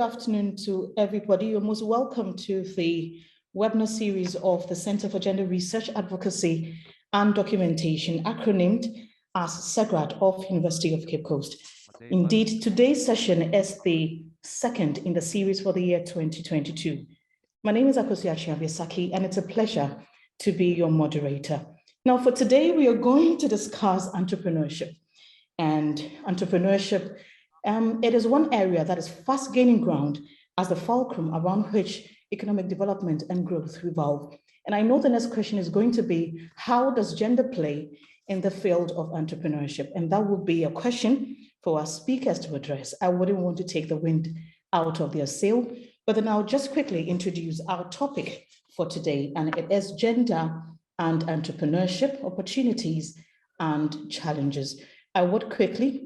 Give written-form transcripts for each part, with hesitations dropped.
afternoon to everybody. You're most welcome to the webinar series of the Center for Gender Research, Advocacy and Documentation, acronymed as CEGRAD of University of Cape Coast. Indeed, today's session is the second in the series for the year 2022. My name is Akosia Chiabiasaki, and it's a pleasure to be your moderator. Now, for today, we are going to discuss entrepreneurship. And entrepreneurship, it is one area that is fast gaining ground as the fulcrum around which economic development and growth revolve. And I know the next question is going to be, how does gender play in the field of entrepreneurship? And that will be a question for our speakers to address. I wouldn't want to take the wind out of their sail, but then I'll just quickly introduce our topic for today, and it is gender and entrepreneurship, opportunities and challenges. I would quickly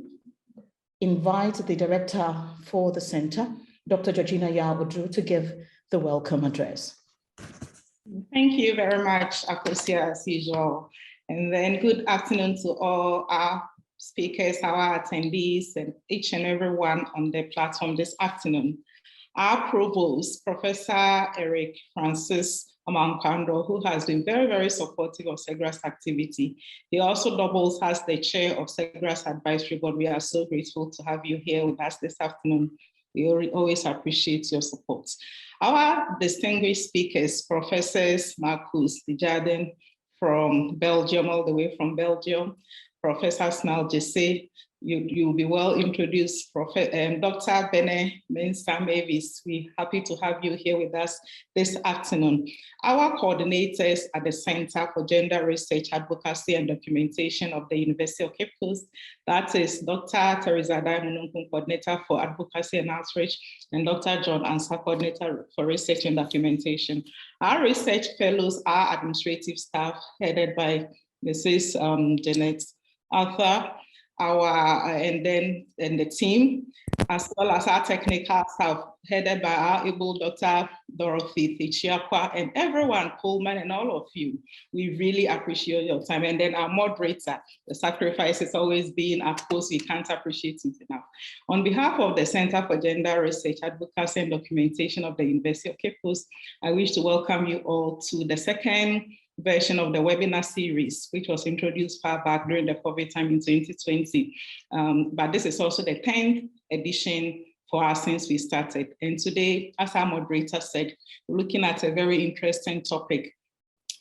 invite the director for the center, Dr. Georgina Yao-Odru, to give the welcome address. Thank you very much, Akosia, as usual. And then good afternoon to all our speakers, our attendees, and each and every one on the platform this afternoon. Our provost, Professor Eric Francis Amankando, who has been very, very supportive of CEGRAD's activity. He also doubles as the chair of CEGRAD's advisory board. We are so grateful to have you here with us this afternoon. We always appreciate your support. Our distinguished speakers, Professors Marcus Dijardin from Belgium, all the way from Belgium, Professor Snell Jesse, you'll be well introduced. Dr. Bene Mensah Mavis, we're happy to have you here with us this afternoon. Our coordinators at the Center for Gender Research, Advocacy and Documentation of the University of Cape Coast, that is Dr. Teresa Daimununkun, Coordinator for Advocacy and Outreach, and Dr. John Ansah, Coordinator for Research and Documentation. Our research fellows are administrative staff headed by Mrs. Jeanette Arthur, and the team, as well as our technical staff headed by our able Dr. Dorothy Thichiakwa, and everyone, Coleman, and all of you. We really appreciate your time. And then our moderator, the sacrifice has always been, of course, we can't appreciate it enough. On behalf of the Center for Gender Research, Advocacy and Documentation of the University of Cape Coast, I wish to welcome you all to the second version of the webinar series, which was introduced far back during the COVID time in 2020. But this is also the 10th edition for us since we started. And today, as our moderator said, we're looking at a very interesting topic,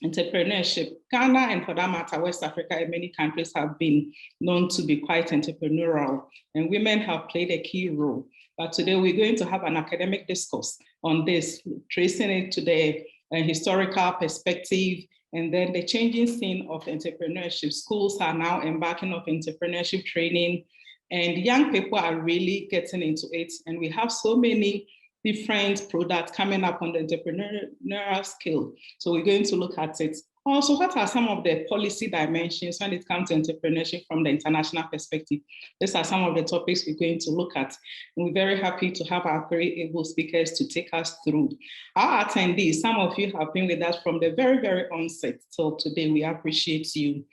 entrepreneurship. Ghana, and for that matter, West Africa and many countries have been known to be quite entrepreneurial, and women have played a key role. But today we're going to have an academic discourse on this, tracing it to the historical perspective, and then the changing scene of entrepreneurship. Schools are now embarking on entrepreneurship training, and young people are really getting into it. And we have so many different products coming up on the entrepreneurial scale. So we're going to look at it. Also, what are some of the policy dimensions when it comes to entrepreneurship from the international perspective? These are some of the topics we're going to look at. And we're very happy to have our very able speakers to take us through. Our attendees, some of you have been with us from the very, very onset till today. We appreciate you.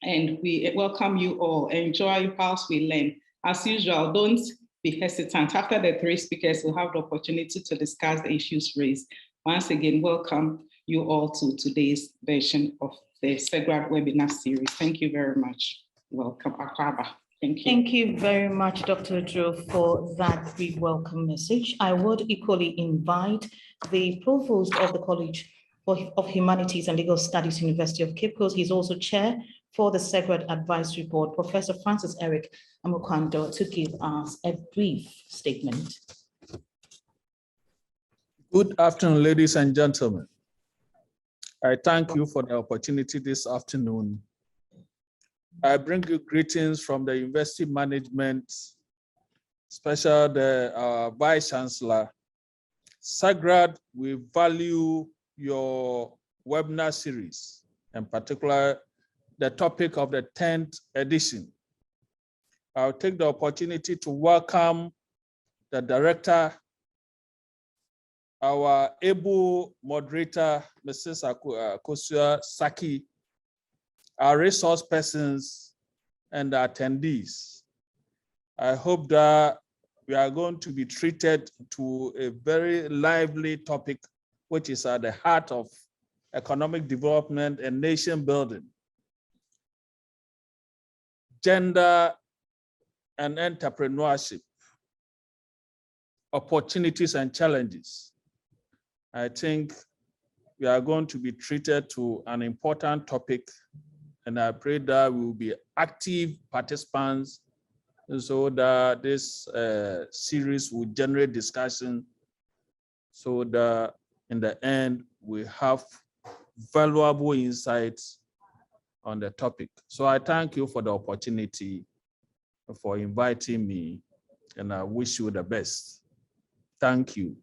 And we welcome you all. Enjoy whilst we learn. As usual, don't be hesitant. After the three speakers, we'll have the opportunity to discuss the issues raised. Once again, welcome you all to today's version of the CEGRAD webinar series. Thank you very much. Welcome, Akwaba. Thank you. Thank you very much, Dr. Drew, for that brief welcome message. I would equally invite the provost of the College of Humanities and Legal Studies, University of Cape Coast. He's also chair for the CEGRAD Advisory Board, Professor Francis Eric Amankando, to give us a brief statement. Good afternoon, ladies and gentlemen. I thank you for the opportunity this afternoon. I bring you greetings from the University Management, especially the Vice Chancellor. CEGRAD, we value your webinar series, in particular, the topic of the 10th edition. I'll take the opportunity to welcome the director, our able moderator, Mrs. Akosia Saki, our resource persons, and the attendees. I hope that we are going to be treated to a very lively topic, which is at the heart of economic development and nation building. Gender and entrepreneurship, opportunities and challenges. I think we are going to be treated to an important topic, and I pray that we will be active participants so that this series will generate discussion, so that in the end we have valuable insights on the topic. So I thank you for the opportunity, for inviting me, and I wish you the best. Thank you.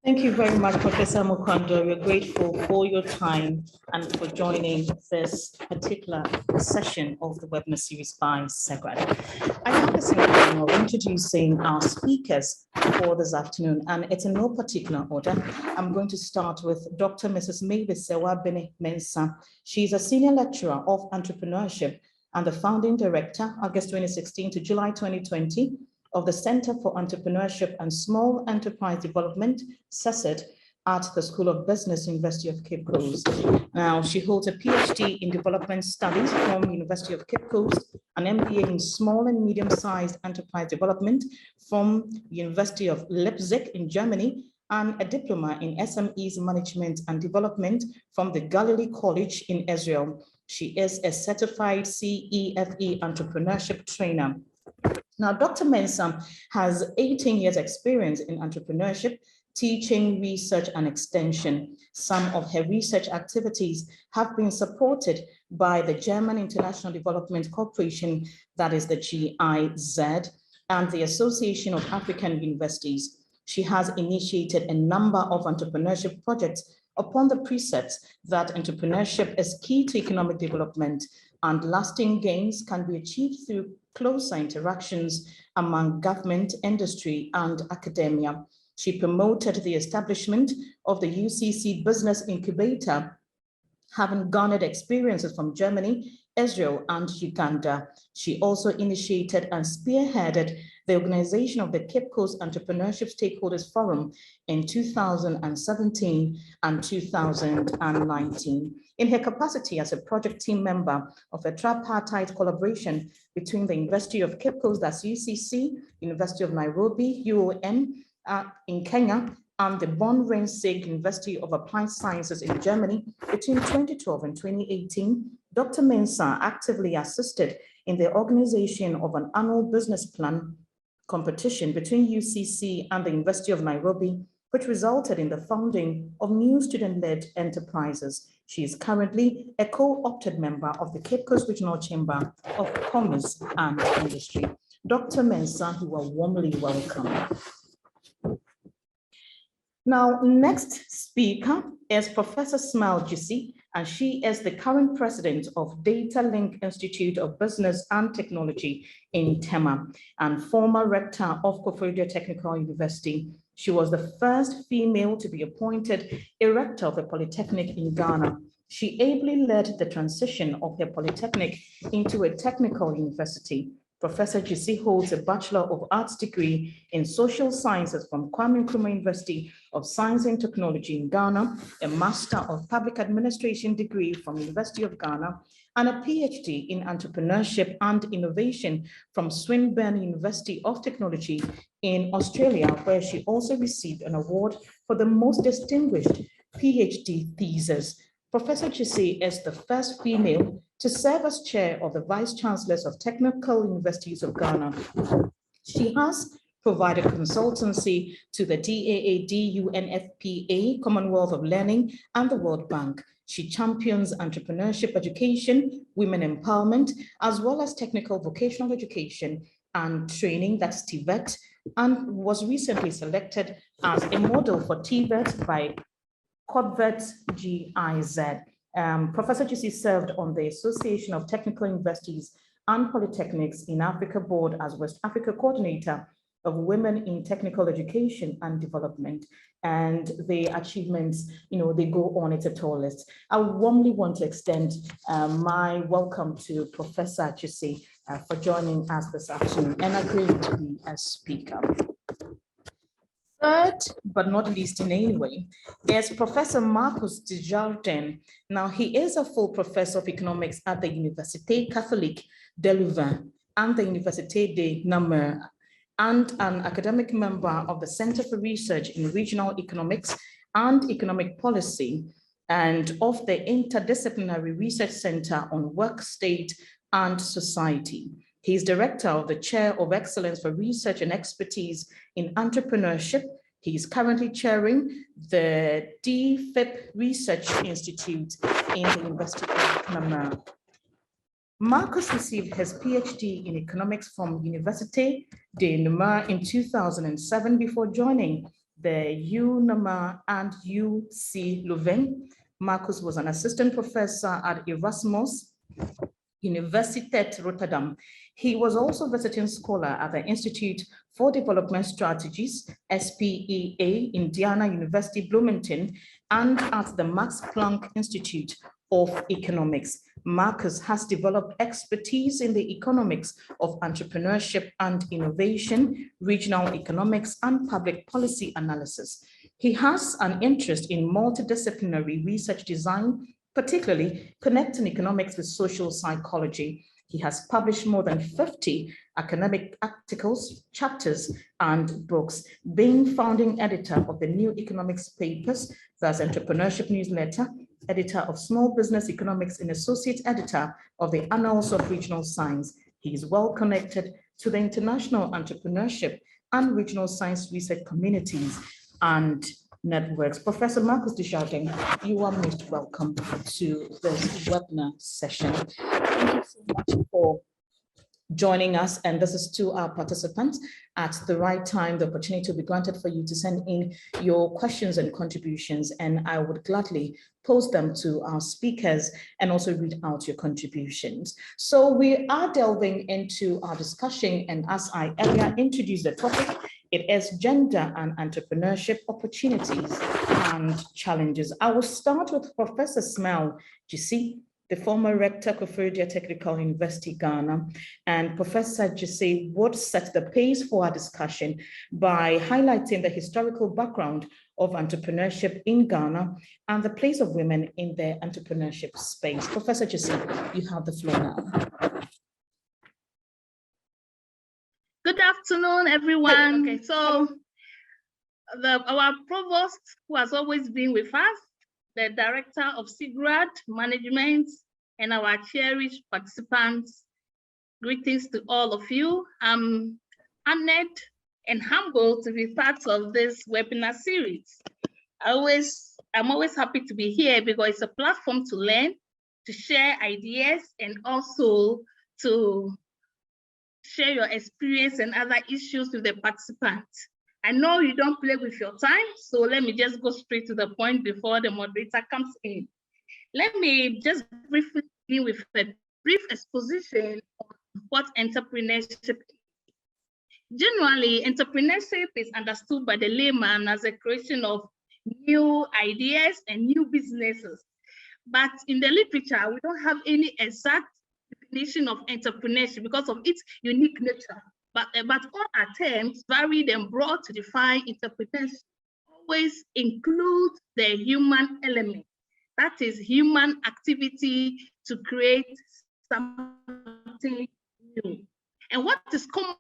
Thank you very much, Professor Mukwando. We're grateful for your time and for joining this particular session of the webinar series by CEGRAD. I have the pleasure of introducing our speakers for this afternoon, and it's in no particular order. I'm going to start with Dr. Mrs. Mavis Sewabene Mensah. She's a senior lecturer of entrepreneurship and the founding director, August 2016 to July 2020, of the Center for Entrepreneurship and Small Enterprise Development, CEGRAD, at the School of Business, University of Cape Coast. Now, she holds a PhD in Development Studies from University of Cape Coast, an MBA in Small and Medium-Sized Enterprise Development from University of Leipzig in Germany, and a diploma in SMEs Management and Development from the Galilee College in Israel. She is a certified CEFE entrepreneurship trainer. Now, Dr. Mensah has 18 years experience in entrepreneurship, teaching, research, and extension. Some of her research activities have been supported by the German International Development Corporation, that is the GIZ, and the Association of African Universities. She has initiated a number of entrepreneurship projects upon the precepts that entrepreneurship is key to economic development and lasting gains can be achieved through closer interactions among government, industry, and academia. She promoted the establishment of the UCC Business Incubator, having garnered experiences from Germany, Israel, and Uganda. She also initiated and spearheaded the organization of the Cape Coast Entrepreneurship Stakeholders Forum in 2017 and 2019. In her capacity as a project team member of a tripartite collaboration between the University of Cape Coast, that's UCC, University of Nairobi, UON, in Kenya, and the Bonn Rensig University of Applied Sciences in Germany between 2012 and 2018, Dr. Mensah actively assisted in the organization of an annual business plan competition between UCC and the University of Nairobi, which resulted in the founding of new student-led enterprises. She is currently a co-opted member of the Cape Coast Regional Chamber of Commerce and Industry. Dr. Mensah, you are warmly welcome. Now, next speaker is Professor Smile Jussi, and she is the current president of Data Link Institute of Business and Technology in Tema and former rector of Koforidua Technical University. She was the first female to be appointed a rector of a polytechnic in Ghana. She ably led the transition of her polytechnic into a technical university. Professor Jussi holds a Bachelor of Arts degree in Social Sciences from Kwame Nkrumah University of Science and Technology in Ghana, a Master of Public Administration degree from University of Ghana, and a PhD in Entrepreneurship and Innovation from Swinburne University of Technology in Australia, where she also received an award for the most distinguished PhD thesis. Professor Jussi is the first female to serve as chair of the Vice Chancellors of Technical Universities of Ghana. She has provided consultancy to the DAAD, UNFPA, Commonwealth of Learning, and the World Bank. She champions entrepreneurship education, women empowerment, as well as technical vocational education and training, that's TVET, and was recently selected as a model for TVET by CODVET GIZ. Professor Jussi served on the Association of Technical Universities and Polytechnics in Africa Board as West Africa Coordinator of Women in Technical Education and Development. And the achievements, they go on its tall list. I warmly want to extend my welcome to Professor Jussi. for joining us this afternoon and agreeing to be a speaker. Third, but not least in any way, is Professor Marcus Desjardins. Now, he is a full professor of economics at the Université Catholique de Louvain and the Université de Namur, and an academic member of the Center for Research in Regional Economics and Economic Policy, and of the Interdisciplinary Research Center on Work, State, and Society. He is director of the Chair of Excellence for Research and Expertise in Entrepreneurship. He is currently chairing the DFIP Research Institute in the University of Namur. Marcus received his PhD in economics from Université de Namur in 2007 before joining the UNamur and UC Louvain. Marcus was an assistant professor at Erasmus Universiteit Rotterdam. He was also visiting scholar at the Institute for Development Strategies, SPEA, Indiana University, Bloomington, and at the Max Planck Institute of Economics. Marcus has developed expertise in the economics of entrepreneurship and innovation, regional economics, and public policy analysis. He has an interest in multidisciplinary research design, particularly connecting economics with social psychology. He has published more than 50 academic articles, chapters, and books, being founding editor of the New Economics Papers, thus Entrepreneurship Newsletter, editor of Small Business Economics, and associate editor of the Annals of Regional Science. He is well connected to the international entrepreneurship and regional science research communities and networks. Professor Marcus Desjardins, you are most welcome to this webinar session. Thank you so much for joining us, and this is to our participants. At the right time, the opportunity will be granted for you to send in your questions and contributions, and I would gladly post them to our speakers and also read out your contributions. So we are delving into our discussion, and as I earlier introduced the topic, it is gender and entrepreneurship opportunities and challenges. I will start with Professor Smile Gyasi, the former rector of Koforidua Technical University, Ghana. And Professor Gyasi would set the pace for our discussion by highlighting the historical background of entrepreneurship in Ghana and the place of women in the entrepreneurship space. Professor Gyasi, you have the floor now. Good afternoon, everyone. Okay, so our provost, who has always been with us, the director of CEGRAD Management, and our cherished participants, greetings to all of you. I'm honored and humbled to be part of this webinar series. I'm always happy to be here because it's a platform to learn, to share ideas, and also to share your experience and other issues with the participants. I know you don't play with your time, so let me just go straight to the point before the moderator comes in. Let me just briefly begin with a brief exposition of what entrepreneurship is. Generally, entrepreneurship is understood by the layman as a creation of new ideas and new businesses. But in the literature, we don't have any exact definition of entrepreneurship because of its unique nature. But all attempts, varied and broad, to define entrepreneurship always include the human element. That is human activity to create something new. And what is common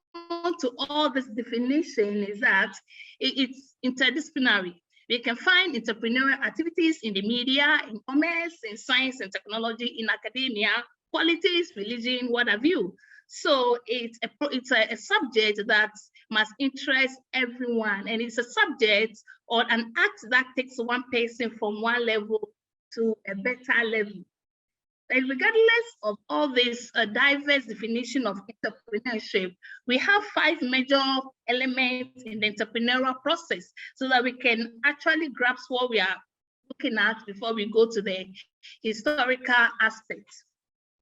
to all this definition is that it's interdisciplinary. We can find entrepreneurial activities in the media, in commerce, in science and technology, in academia, politics, religion, what have you. So it's a subject that must interest everyone, and it's a subject or an act that takes one person from one level to a better level. And regardless of all this diverse definition of entrepreneurship, we have 5 major elements in the entrepreneurial process so that we can actually grasp what we are looking at before we go to the historical aspects.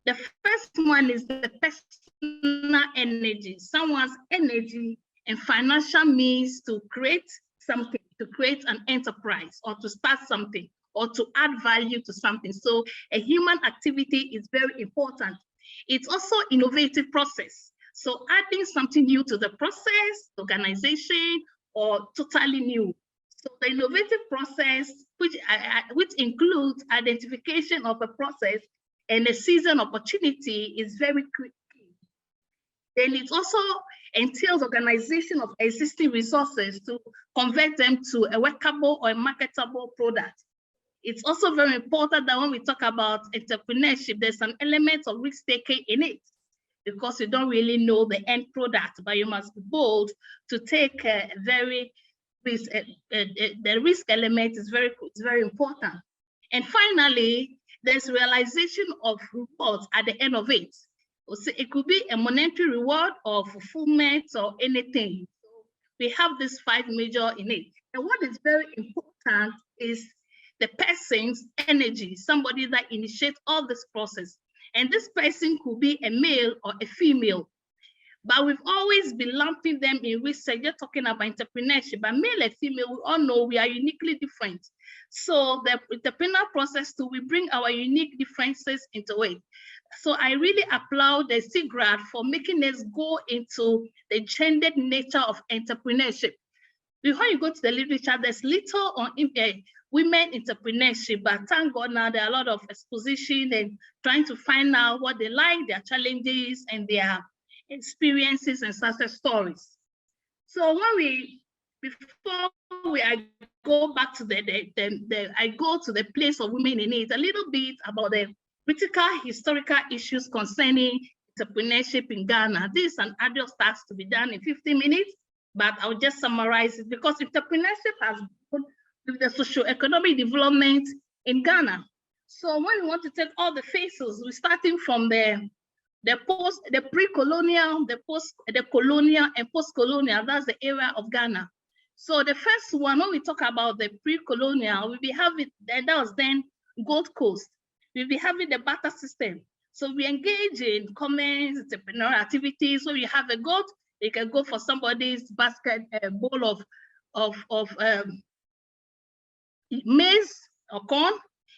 The first one is the personal energy, someone's energy and financial means to create something, to create an enterprise or to start something or to add value to something. So a human activity is very important. It's also innovative process. So adding something new to the process, organization, or totally new. So the innovative process, which includes identification of a process and a season opportunity, is very key. Then it also entails organization of existing resources to convert them to a workable or a marketable product. It's also very important that when we talk about entrepreneurship, there's an element of risk-taking in it, because you don't really know the end product, but you must be bold to take a very risk. The risk element is very important. And finally, there's realization of rewards at the end of it. So it could be a monetary reward or fulfillment or anything. So we have these 5 major in it. And what is very important is the person's energy, somebody that initiates all this process. And this person could be a male or a female. But we've always been lumping them in research. You're talking about entrepreneurship, but male and female, we all know we are uniquely different. So the entrepreneurial process too, we bring our unique differences into it. So I really applaud the CEGRAD for making us go into the gendered nature of entrepreneurship. Before you go to the literature, there's little on women entrepreneurship, but thank God now there are a lot of exposition and trying to find out what they like, their challenges, and their experiences and success stories. So before I go back to I go to the place of women in it, a little bit about the critical historical issues concerning entrepreneurship in Ghana. This is an adult task to be done in 15 minutes, but I'll just summarize it because entrepreneurship has been with the socio-economic development in Ghana. So when we want to take all the phases, we're starting from the pre-colonial, the colonial, and post-colonial. That's the era of Ghana. So the first one, when we talk about the pre-colonial, we'll be having, that was then Gold Coast. We'll be having the barter system. So we engage in commerce, entrepreneurial activities. So you have a goat, you can go for somebody's basket, a bowl of maize or corn.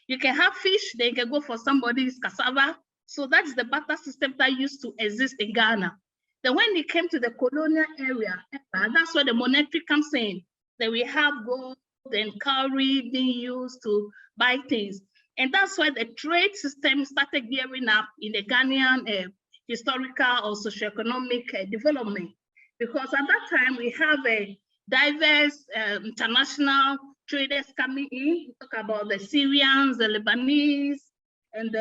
You can have fish, then you can go for somebody's cassava. So that's the barter system that used to exist in Ghana. Then when it came to the colonial area, that's where the monetary comes in. Then we have gold and cowrie being used to buy things. And that's why the trade system started gearing up in the Ghanaian historical or socioeconomic development. Because at that time, we have a diverse international traders coming in. We talk about the Syrians, the Lebanese, and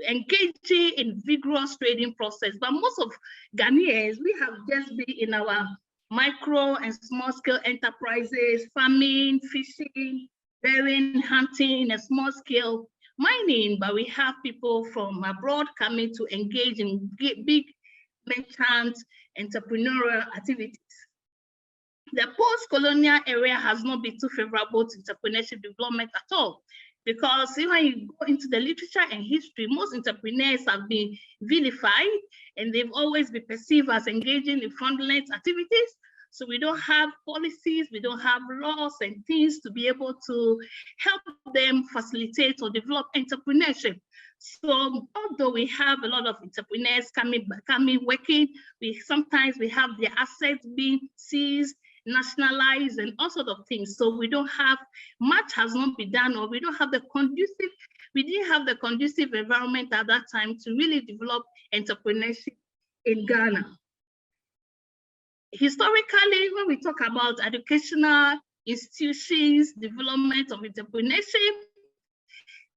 engaging in vigorous trading process. But most of Ghanaians, we have just been in our micro and small scale enterprises, farming, fishing, therein, hunting, and small scale mining. But we have people from abroad coming to engage in big merchant entrepreneurial activities. The post-colonial area has not been too favorable to entrepreneurship development at all, because when you go into the literature and history, most entrepreneurs have been vilified and they've always been perceived as engaging in fraudulent activities. So we don't have policies, we don't have laws and things to be able to help them facilitate or develop entrepreneurship. So although we have a lot of entrepreneurs coming working, sometimes we have their assets being seized, nationalized, and all sorts of things. So we don't have, much has not been done, or we didn't have the conducive environment at that time to really develop entrepreneurship in Ghana. Historically, when we talk about educational institutions, development of entrepreneurship,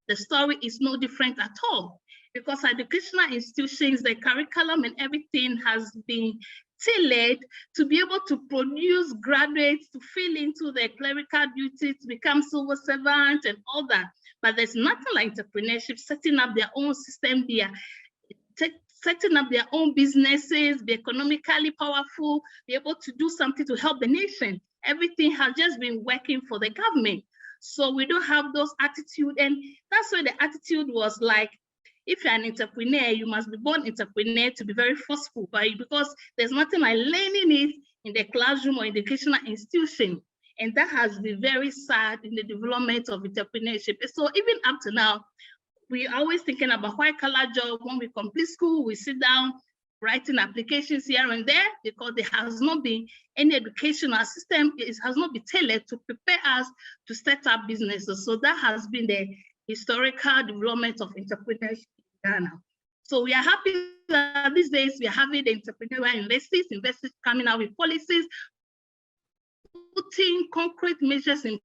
the story is no different at all, because educational institutions, the curriculum and everything has been tailored to be able to produce graduates to fill into their clerical duties, to become civil servants and all that. But there's nothing like entrepreneurship, setting up their own system, setting up their own businesses, be economically powerful, be able to do something to help the nation. Everything has just been working for the government. So we don't have those attitudes. And that's why the attitude was like, if you're an entrepreneur, you must be born entrepreneur to be very forceful, because there's nothing like learning it in the classroom or educational institution. And that has been very sad in the development of entrepreneurship. So even up to now, we are always thinking about white-collar job. When we complete school, we sit down, writing applications here and there because there has not been any educational system. It has not been tailored to prepare us to set up businesses. So that has been the historical development of entrepreneurship in Ghana. So we are happy that these days we are having the entrepreneurial investors coming out with policies, putting concrete measures in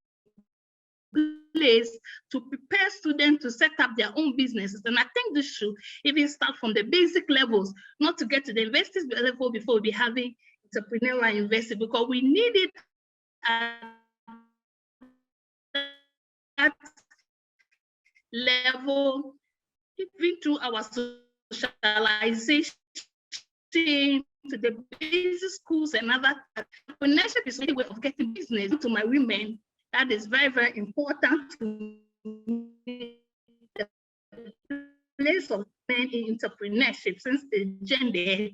place to prepare students to set up their own businesses. And I think this should even start from the basic levels, not to get to the investors level before we be having entrepreneurial investing, because we need it at that level, even through our socialization to the basic schools and other. Entrepreneurship is a way of getting business to my women. That is very, very important to me. The place of men in entrepreneurship since the gender.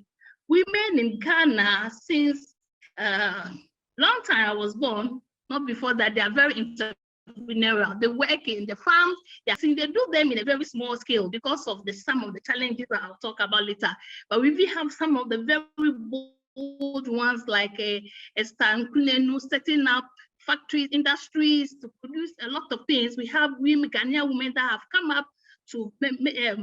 Women in Ghana, since long time I was born, not before that, they are very entrepreneurial. They work in the farms. They do them in a very small scale because of some of the challenges that I'll talk about later. But we have some of the very bold ones like Stankulenu setting up factories, industries to produce a lot of things. We have women, Ghanaian women that have come up to be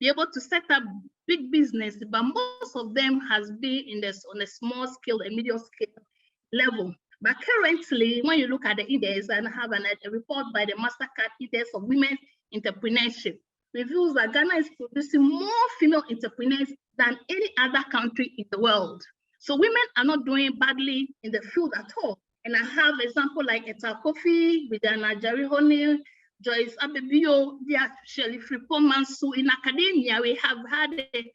able to set up big business, but most of them has been on a small scale, a medium scale level. But currently, when you look at the index, and I have a report by the Mastercard Index of Women Entrepreneurship, reveals that Ghana is producing more female entrepreneurs than any other country in the world. So women are not doing badly in the field at all. And I have example like Eta Kofi, Vidana Jarihoni, Joyce Abebio, Shirley Fripo-Mansu. In academia, we have had a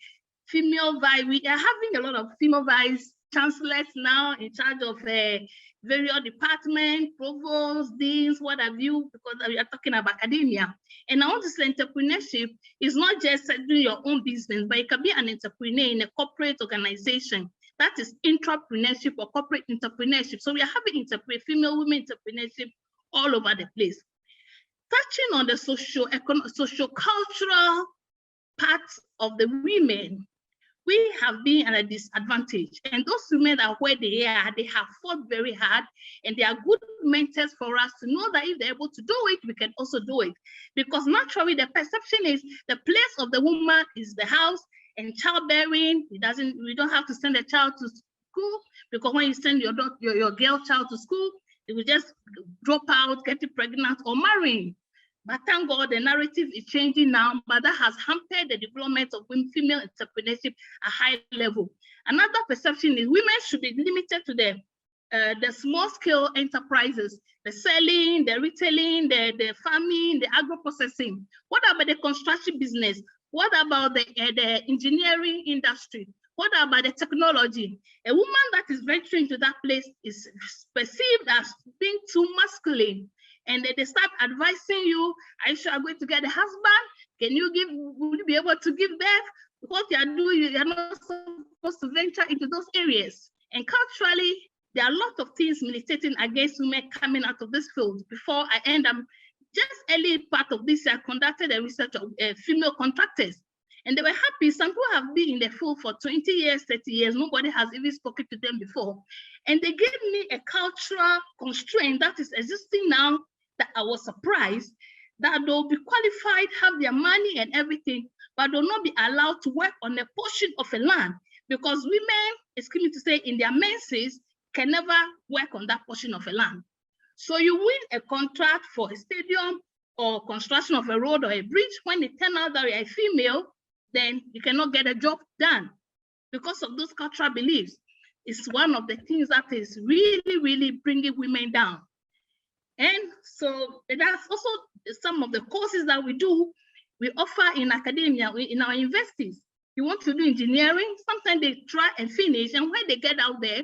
female vice. We are having a lot of female vice chancellors now in charge of various departments, provosts, deans, what have you, because we are talking about academia. And I want to say entrepreneurship is not just doing your own business, but it can be an entrepreneur in a corporate organization. That is intrapreneurship or corporate entrepreneurship. So we are having female women entrepreneurship all over the place. Touching on the socio-cultural parts of the women, we have been at a disadvantage. And those women are where they are, they have fought very hard, and they are good mentors for us to know that if they're able to do it, we can also do it. Because naturally, the perception is the place of the woman is the house, and childbearing, we don't have to send a child to school, because when you send your girl child to school, they will just drop out, get pregnant, or marrying. But thank God the narrative is changing now, but that has hampered the development of female entrepreneurship at a high level. Another perception is women should be limited to the small scale enterprises, the selling, the retailing, the farming, the agro-processing. What about the construction business? What about the engineering industry? What about the technology? A woman that is venturing to that place is perceived as being too masculine. And they start advising you, are you sure I'm going to get a husband? Will you be able to give birth? What you are doing, you're not supposed to venture into those areas. And culturally, there are a lot of things militating against women coming out of this field. Before I end, just early part of this year, I conducted a research of female contractors. And they were happy. Some people have been in the field for 20 years, 30 years. Nobody has even spoken to them before. And they gave me a cultural constraint that is existing now, that I was surprised that they'll be qualified, have their money and everything, but they'll not be allowed to work on a portion of a land, because women, excuse me to say, in their menses, can never work on that portion of a land. So you win a contract for a stadium or construction of a road or a bridge. When it turns out that you're a female, then you cannot get a job done because of those cultural beliefs. It's one of the things that is really, really bringing women down. And so that's also some of the courses that we do, we offer in academia, in our universities. You want to do engineering, sometimes they try and finish, and when they get out there,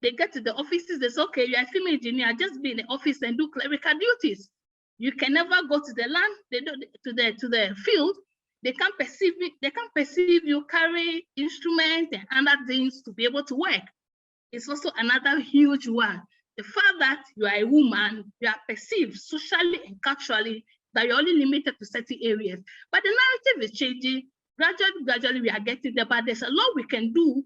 they get to the offices, they say, okay, you're a female engineer, just be in the office and do clerical duties. You can never go to the land, to the field. They can't perceive you carry instruments and other things to be able to work. It's also another huge one. The fact that you are a woman, you are perceived socially and culturally that you're only limited to certain areas. But the narrative is changing. Gradually, we are getting there, but there's a lot we can do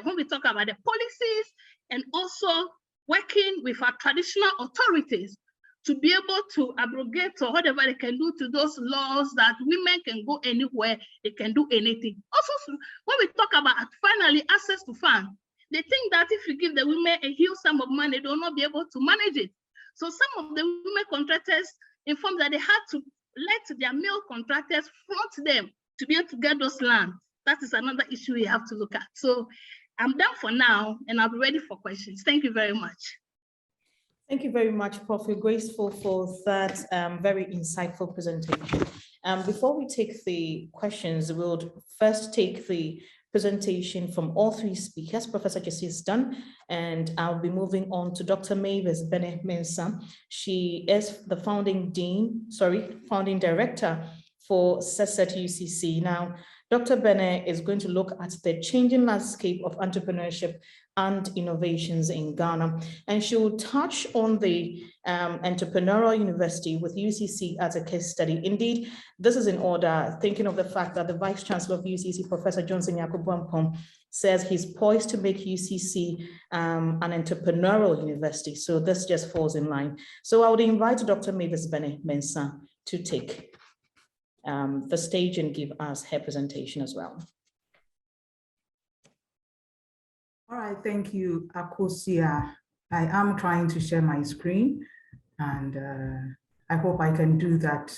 when we talk about the policies and also working with our traditional authorities to be able to abrogate or whatever they can do to those laws that women can go anywhere, they can do anything. Also, when we talk about finally access to funds, they think that if you give the women a huge sum of money, they will not be able to manage it. So some of the women contractors informed that they had to let their male contractors front them to be able to get those lands. That is another issue we have to look at. So I'm done for now, and I'll be ready for questions. Thank you very much. Thank you very much, Prof. Graceful, for that very insightful presentation. Before we take the questions, we'll first take the presentation from all three speakers. Professor Jesse is done, and I'll be moving on to Dr. Mavis Bene-Mensah. She is the founding director for CEGRAD-UCC. Now, Dr. Bene is going to look at the changing landscape of entrepreneurship and innovations in Ghana. And she will touch on the entrepreneurial university with UCC as a case study. Indeed, this is in order, thinking of the fact that the Vice Chancellor of UCC, Professor Johnson Yakubu, says he's poised to make UCC an entrepreneurial university. So this just falls in line. So I would invite Dr. Mavis Bene-Mensah to take the stage and give us her presentation as well. All right, thank you, Akosia. I am trying to share my screen, and I hope I can do that.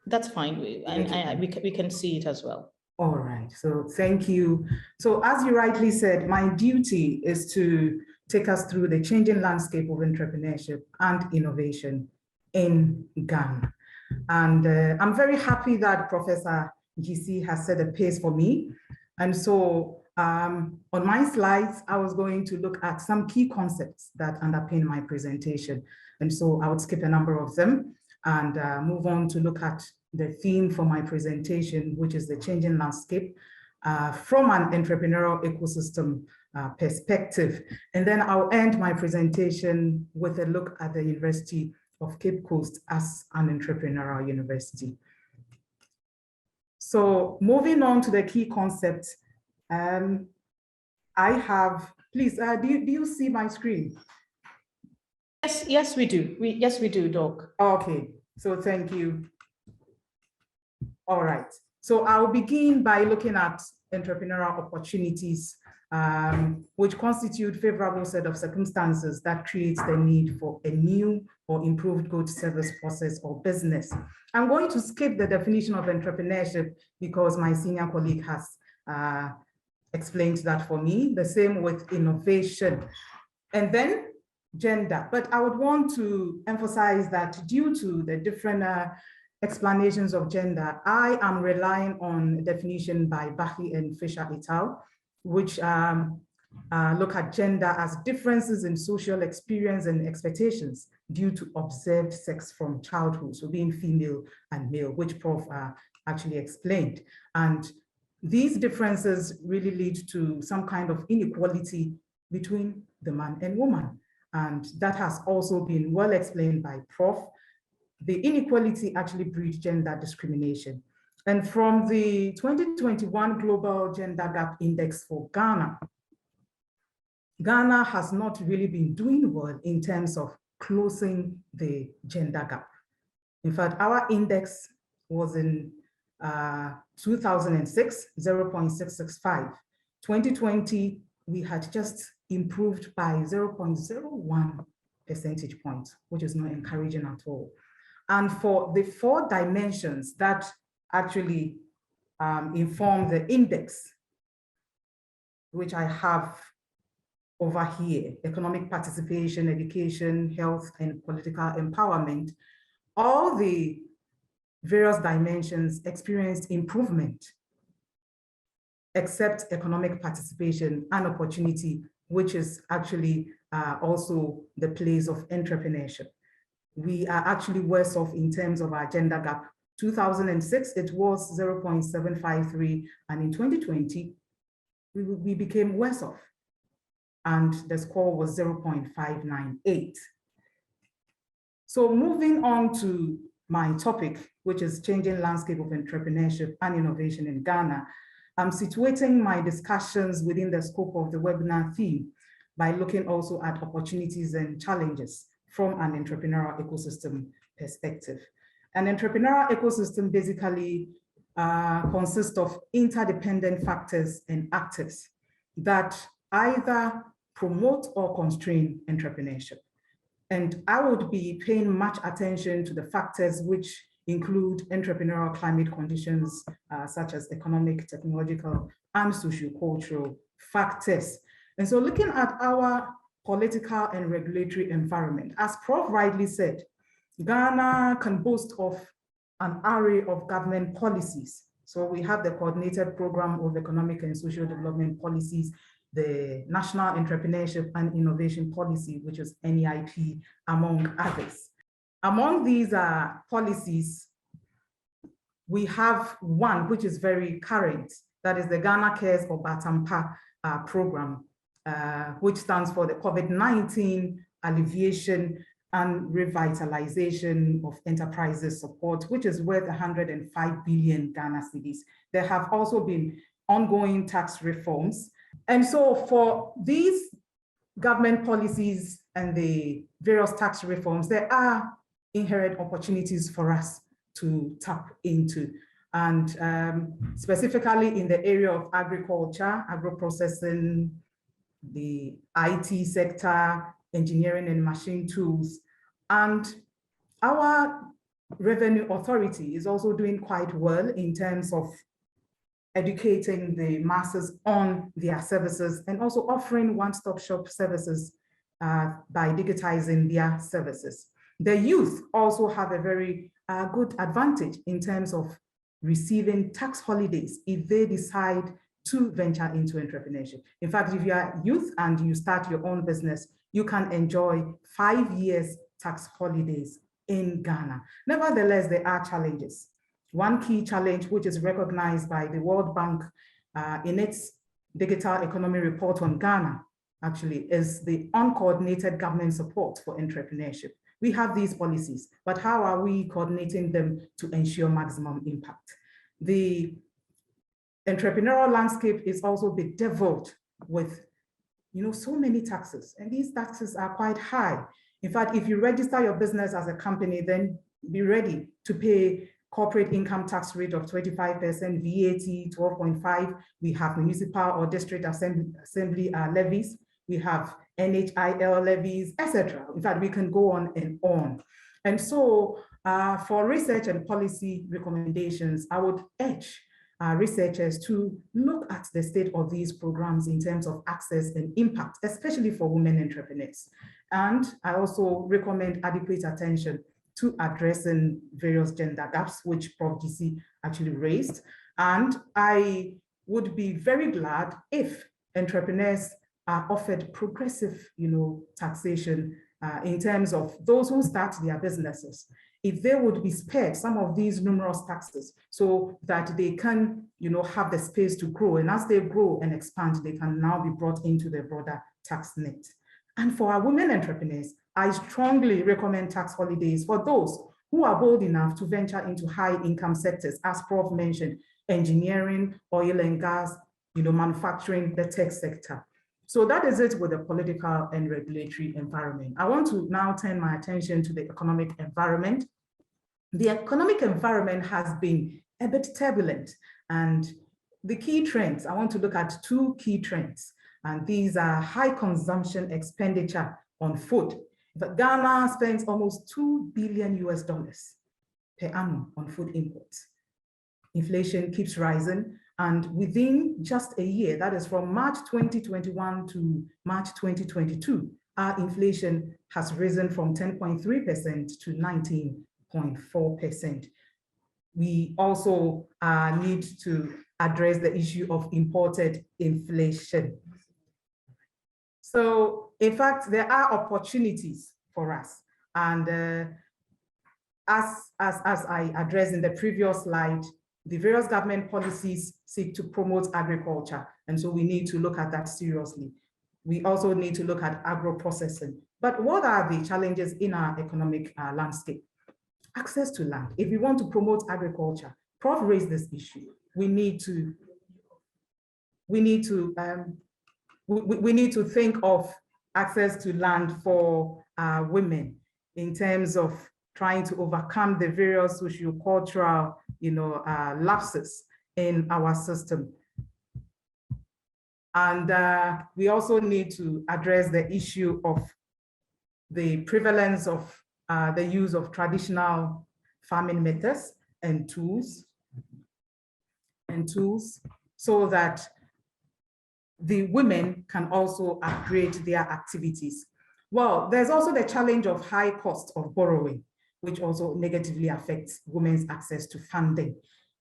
That's fine, we can see it as well. All right, so thank you. So as you rightly said, my duty is to take us through the changing landscape of entrepreneurship and innovation in Ghana. And I'm very happy that Professor GC has set a pace for me. And so on my slides, I was going to look at some key concepts that underpin my presentation. And so I would skip a number of them and move on to look at the theme for my presentation, which is the changing landscape from an entrepreneurial ecosystem perspective. And then I'll end my presentation with a look at the University of Cape Coast as an entrepreneurial university. So moving on to the key concepts, I have, please, do you see my screen? Yes, we do. Yes, we do, Doc. Okay, so thank you. All right, so I'll begin by looking at entrepreneurial opportunities, which constitute favorable set of circumstances that creates the need for a new or improved goods, service, process, or business. I'm going to skip the definition of entrepreneurship because my senior colleague has explained that for me. The same with innovation. And then gender. But I would want to emphasize that due to the different explanations of gender, I am relying on a definition by Bahi and Fisher et al., which look at gender as differences in social experience and expectations due to observed sex from childhood, so being female and male, which Prof actually explained. And these differences really lead to some kind of inequality between the man and woman. And that has also been well explained by Prof. The inequality actually breeds gender discrimination. And from the 2021 Global Gender Gap Index for Ghana, Ghana has not really been doing well in terms of closing the gender gap. In fact, our index was in 2006, 0.665. 2020, we had just improved by 0.01 percentage points, which is not encouraging at all. And for the 4 dimensions that actually inform the index, which I have over here, economic participation, education, health, and political empowerment, all the various dimensions experienced improvement, except economic participation and opportunity, which is actually also the place of entrepreneurship. We are actually worse off in terms of our gender gap. 2006, it was 0.753, and in 2020, we became worse off, and the score was 0.598. So moving on to my topic, which is changing landscape of entrepreneurship and innovation in Ghana, I'm situating my discussions within the scope of the webinar theme by looking also at opportunities and challenges from an entrepreneurial ecosystem perspective. An entrepreneurial ecosystem basically consists of interdependent factors and actors that either promote or constrain entrepreneurship. And I would be paying much attention to the factors which include entrepreneurial climate conditions, such as economic, technological, and sociocultural factors. And so looking at our political and regulatory environment, as Prof rightly said, Ghana can boast of an array of government policies. So we have the Coordinated Program of Economic and Social Development Policies, the National Entrepreneurship and Innovation Policy, which is NEIP, among others. Among these policies, we have one which is very current, that is the Ghana Cares or Batampa program, which stands for the COVID-19 Alleviation and Revitalization of Enterprises Support, which is worth 105 billion Ghana cedis. There have also been ongoing tax reforms. And so for these government policies and the various tax reforms, there are inherent opportunities for us to tap into. And specifically in the area of agriculture, agro-processing, the IT sector, engineering and machine tools. And our revenue authority is also doing quite well in terms of educating the masses on their services and also offering one-stop shop services by digitizing their services. The youth also have a very good advantage in terms of receiving tax holidays if they decide to venture into entrepreneurship. In fact, if you are youth and you start your own business, you can enjoy 5 years tax holidays in Ghana. Nevertheless, there are challenges. One key challenge, which is recognized by the World Bank in its digital economy report on Ghana, actually, is the uncoordinated government support for entrepreneurship. We have these policies, but how are we coordinating them to ensure maximum impact? The entrepreneurial landscape is also bedeviled with so many taxes, and these taxes are quite high. In fact, if you register your business as a company, then be ready to pay corporate income tax rate of 25%, VAT 12.5%. We have municipal or district assembly levies. We have NHIL levies, etc. In fact, we can go on and on. And so for research and policy recommendations, I would urge researchers to look at the state of these programs in terms of access and impact, especially for women entrepreneurs. And I also recommend adequate attention to addressing various gender gaps, which Prof. GC actually raised. And I would be very glad if entrepreneurs are offered progressive, taxation in terms of those who start their businesses. If they would be spared some of these numerous taxes so that they can, have the space to grow. And as they grow and expand, they can now be brought into the broader tax net. And for our women entrepreneurs, I strongly recommend tax holidays for those who are bold enough to venture into high income sectors, as Prof mentioned, engineering, oil and gas, manufacturing, the tech sector. So that is it with the political and regulatory environment. I want to now turn my attention to the economic environment. The economic environment has been a bit turbulent, and the key trends, I want to look at 2 key trends, and these are high consumption expenditure on food. But Ghana spends almost $2 billion per annum on food imports. Inflation keeps rising, and within just a year, that is from March 2021 to March 2022, our inflation has risen from 10.3% to 19.4%. We also need to address the issue of imported inflation. So, in fact, there are opportunities for us. And as I addressed in the previous slide, the various government policies seek to promote agriculture. And so we need to look at that seriously. We also need to look at agro-processing. But what are the challenges in our economic landscape? access to land. If we want to promote agriculture, Prof raised this issue. We need to think of access to land for women in terms of trying to overcome the various socio-cultural, lapses in our system. And we also need to address the issue of the prevalence of the use of traditional farming methods and tools, so that the women can also upgrade their activities. Well, there's also the challenge of high cost of borrowing, which also negatively affects women's access to funding.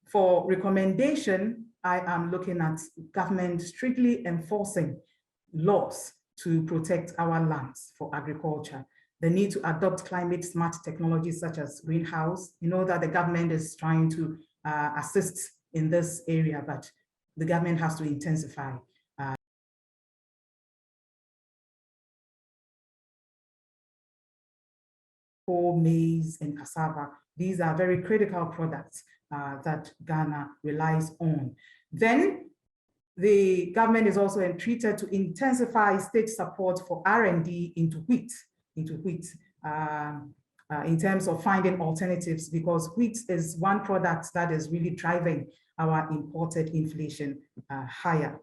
For recommendation, I am looking at government strictly enforcing laws to protect our lands for agriculture. The need to adopt climate smart technologies such as greenhouse. You know that the government is trying to assist in this area, but the government has to intensify. Maize and cassava. These are very critical products that Ghana relies on. Then the government is also entreated to intensify state support for R&D into wheat, in terms of finding alternatives, because wheat is one product that is really driving our imported inflation higher.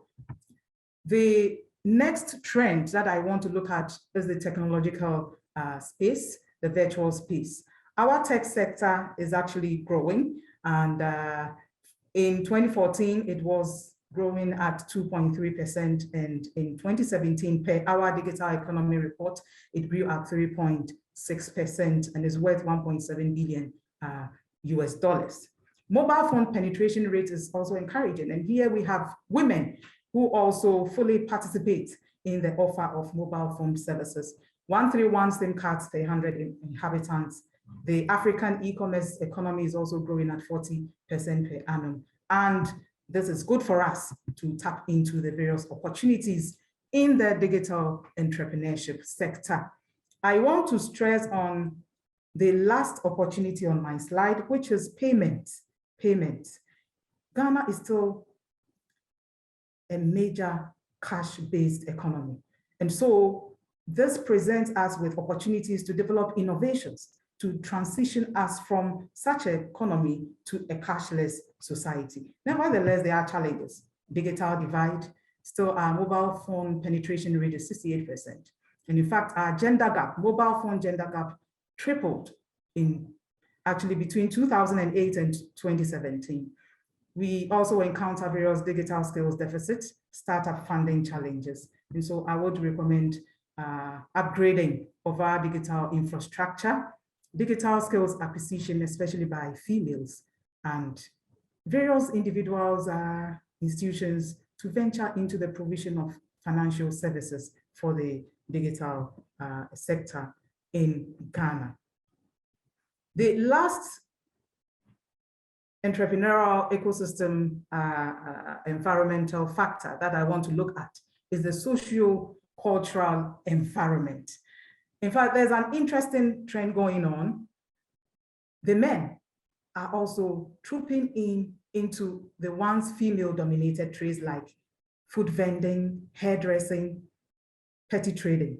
The next trend that I want to look at is the technological space, the virtual space. Our tech sector is actually growing, and in 2014, it was growing at 2.3%, and in 2017, per our digital economy report, it grew at 3.6% and is worth $1.7 billion US dollars. Mobile phone penetration rate is also encouraging, and here we have women who also fully participate in the offer of mobile phone services. 131 SIM cards per 100 inhabitants. The African e-commerce economy is also growing at 40% per annum. And this is good for us to tap into the various opportunities in the digital entrepreneurship sector. I want to stress on the last opportunity on my slide, which is payments. Ghana is still a major cash-based economy. And so this presents us with opportunities to develop innovations to transition us from such an economy to a cashless society. Nevertheless, there are challenges. Digital divide, still our mobile phone penetration rate is 68%. And in fact, our gender gap, mobile phone gender gap, tripled in actually between 2008 and 2017. We also encounter various digital skills deficits, startup funding challenges. And so I would recommend upgrading of our digital infrastructure, digital skills acquisition, especially by females, and various individuals, institutions to venture into the provision of financial services for the digital sector in Ghana. The last entrepreneurial ecosystem environmental factor that I want to look at is the socio-cultural environment. In fact, there's an interesting trend going on. The men are also trooping into the once female-dominated trades like food vending, hairdressing, petty trading.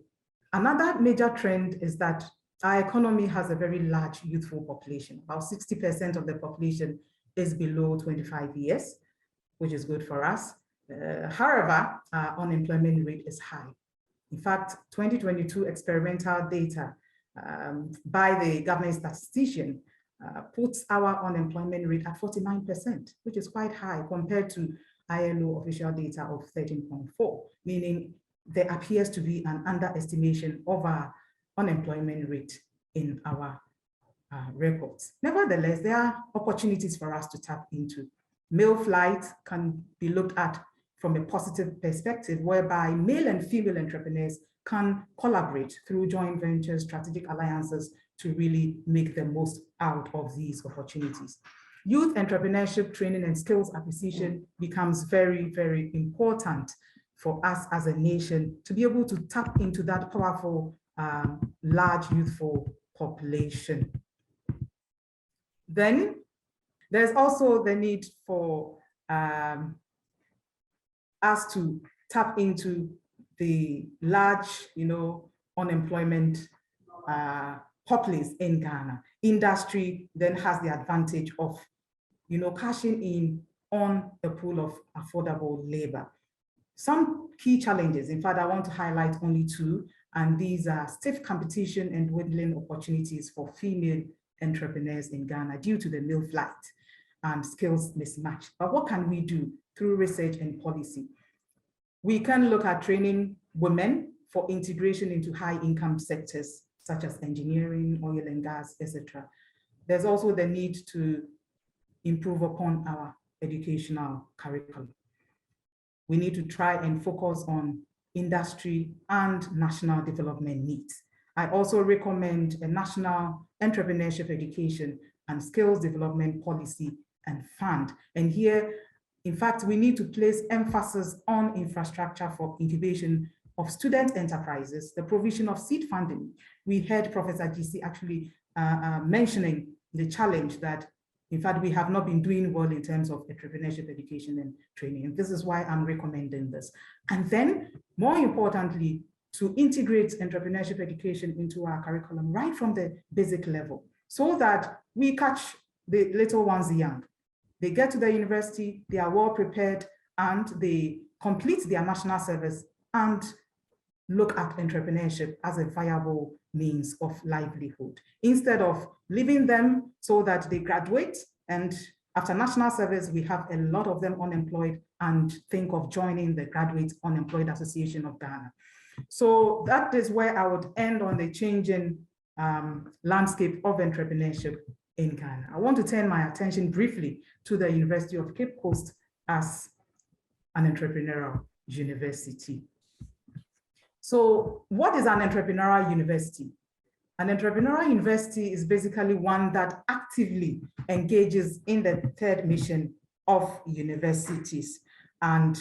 Another major trend is that our economy has a very large youthful population. About 60% of the population is below 25 years, which is good for us. However, our unemployment rate is high. In fact, 2022 experimental data by the government statistician puts our unemployment rate at 49%, which is quite high compared to ILO official data of 13.4, meaning there appears to be an underestimation of our unemployment rate in our records. Nevertheless, there are opportunities for us to tap into. Male flight can be looked at from a positive perspective, whereby male and female entrepreneurs can collaborate through joint ventures, strategic alliances to really make the most out of these opportunities. Youth entrepreneurship training and skills acquisition becomes very, very important for us as a nation to be able to tap into that powerful, large youthful population. Then there's also the need for us to tap into the large, unemployment populace in Ghana. Industry then has the advantage of, cashing in on the pool of affordable labor. Some key challenges, in fact, I want to highlight only two, and these are stiff competition and dwindling opportunities for female entrepreneurs in Ghana due to the male flight and skills mismatch. But what can we do through research and policy? We can look at training women for integration into high income sectors such as engineering, oil and gas, etc. There's also the need to improve upon our educational curriculum. We need to try and focus on industry and national development needs. I also recommend a national entrepreneurship education and skills development policy and fund. And here, in fact, we need to place emphasis on infrastructure for incubation of student enterprises, the provision of seed funding. We heard Professor GC actually mentioning the challenge that, in fact, we have not been doing well in terms of entrepreneurship education and training. And this is why I'm recommending this. And then, more importantly, to integrate entrepreneurship education into our curriculum right from the basic level, so that we catch the little ones young. They get to the university, they are well prepared, and they complete their national service and look at entrepreneurship as a viable means of livelihood, instead of leaving them so that they graduate and after national service, we have a lot of them unemployed and think of joining the Graduate Unemployed Association of Ghana. So that is where I would end on the changing landscape of entrepreneurship in Ghana. I want to turn my attention briefly to the University of Cape Coast as an entrepreneurial university. So what is an entrepreneurial university? An entrepreneurial university is basically one that actively engages in the third mission of universities. And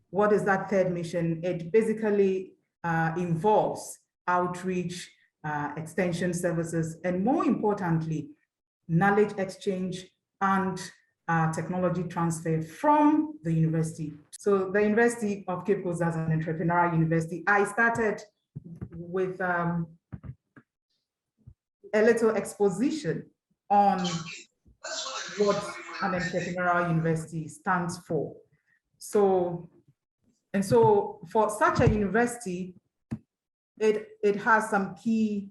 what is that third mission? It basically involves outreach, extension services, and more importantly, knowledge exchange and technology transfer from the university. So the University of Cape Coast as an entrepreneurial university, I started with a little exposition on what an entrepreneurial university stands for. So for such a university, it has some key,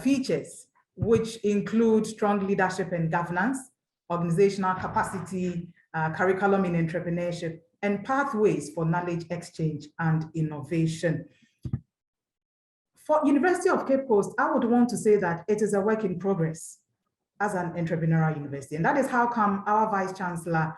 features, which include strong leadership and governance, organizational capacity, curriculum in entrepreneurship, and pathways for knowledge exchange and innovation. For University of Cape Coast, I would want to say that it is a work in progress as an entrepreneurial university. And that is how come our Vice Chancellor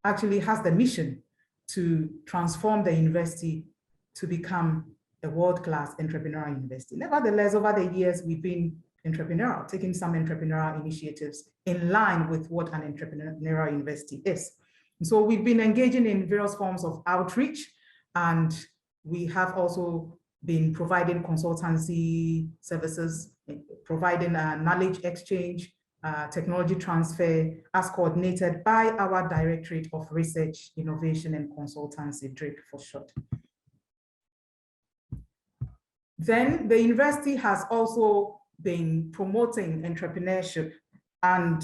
actually has the mission to transform the university to become a world-class entrepreneurial university. Nevertheless, over the years, we've been entrepreneurial, taking some entrepreneurial initiatives in line with what an entrepreneurial university is. And so we've been engaging in various forms of outreach, and we have also been providing consultancy services, providing knowledge exchange, technology transfer as coordinated by our Directorate of Research, Innovation and Consultancy, DRIC for short. Then the university has also been promoting entrepreneurship and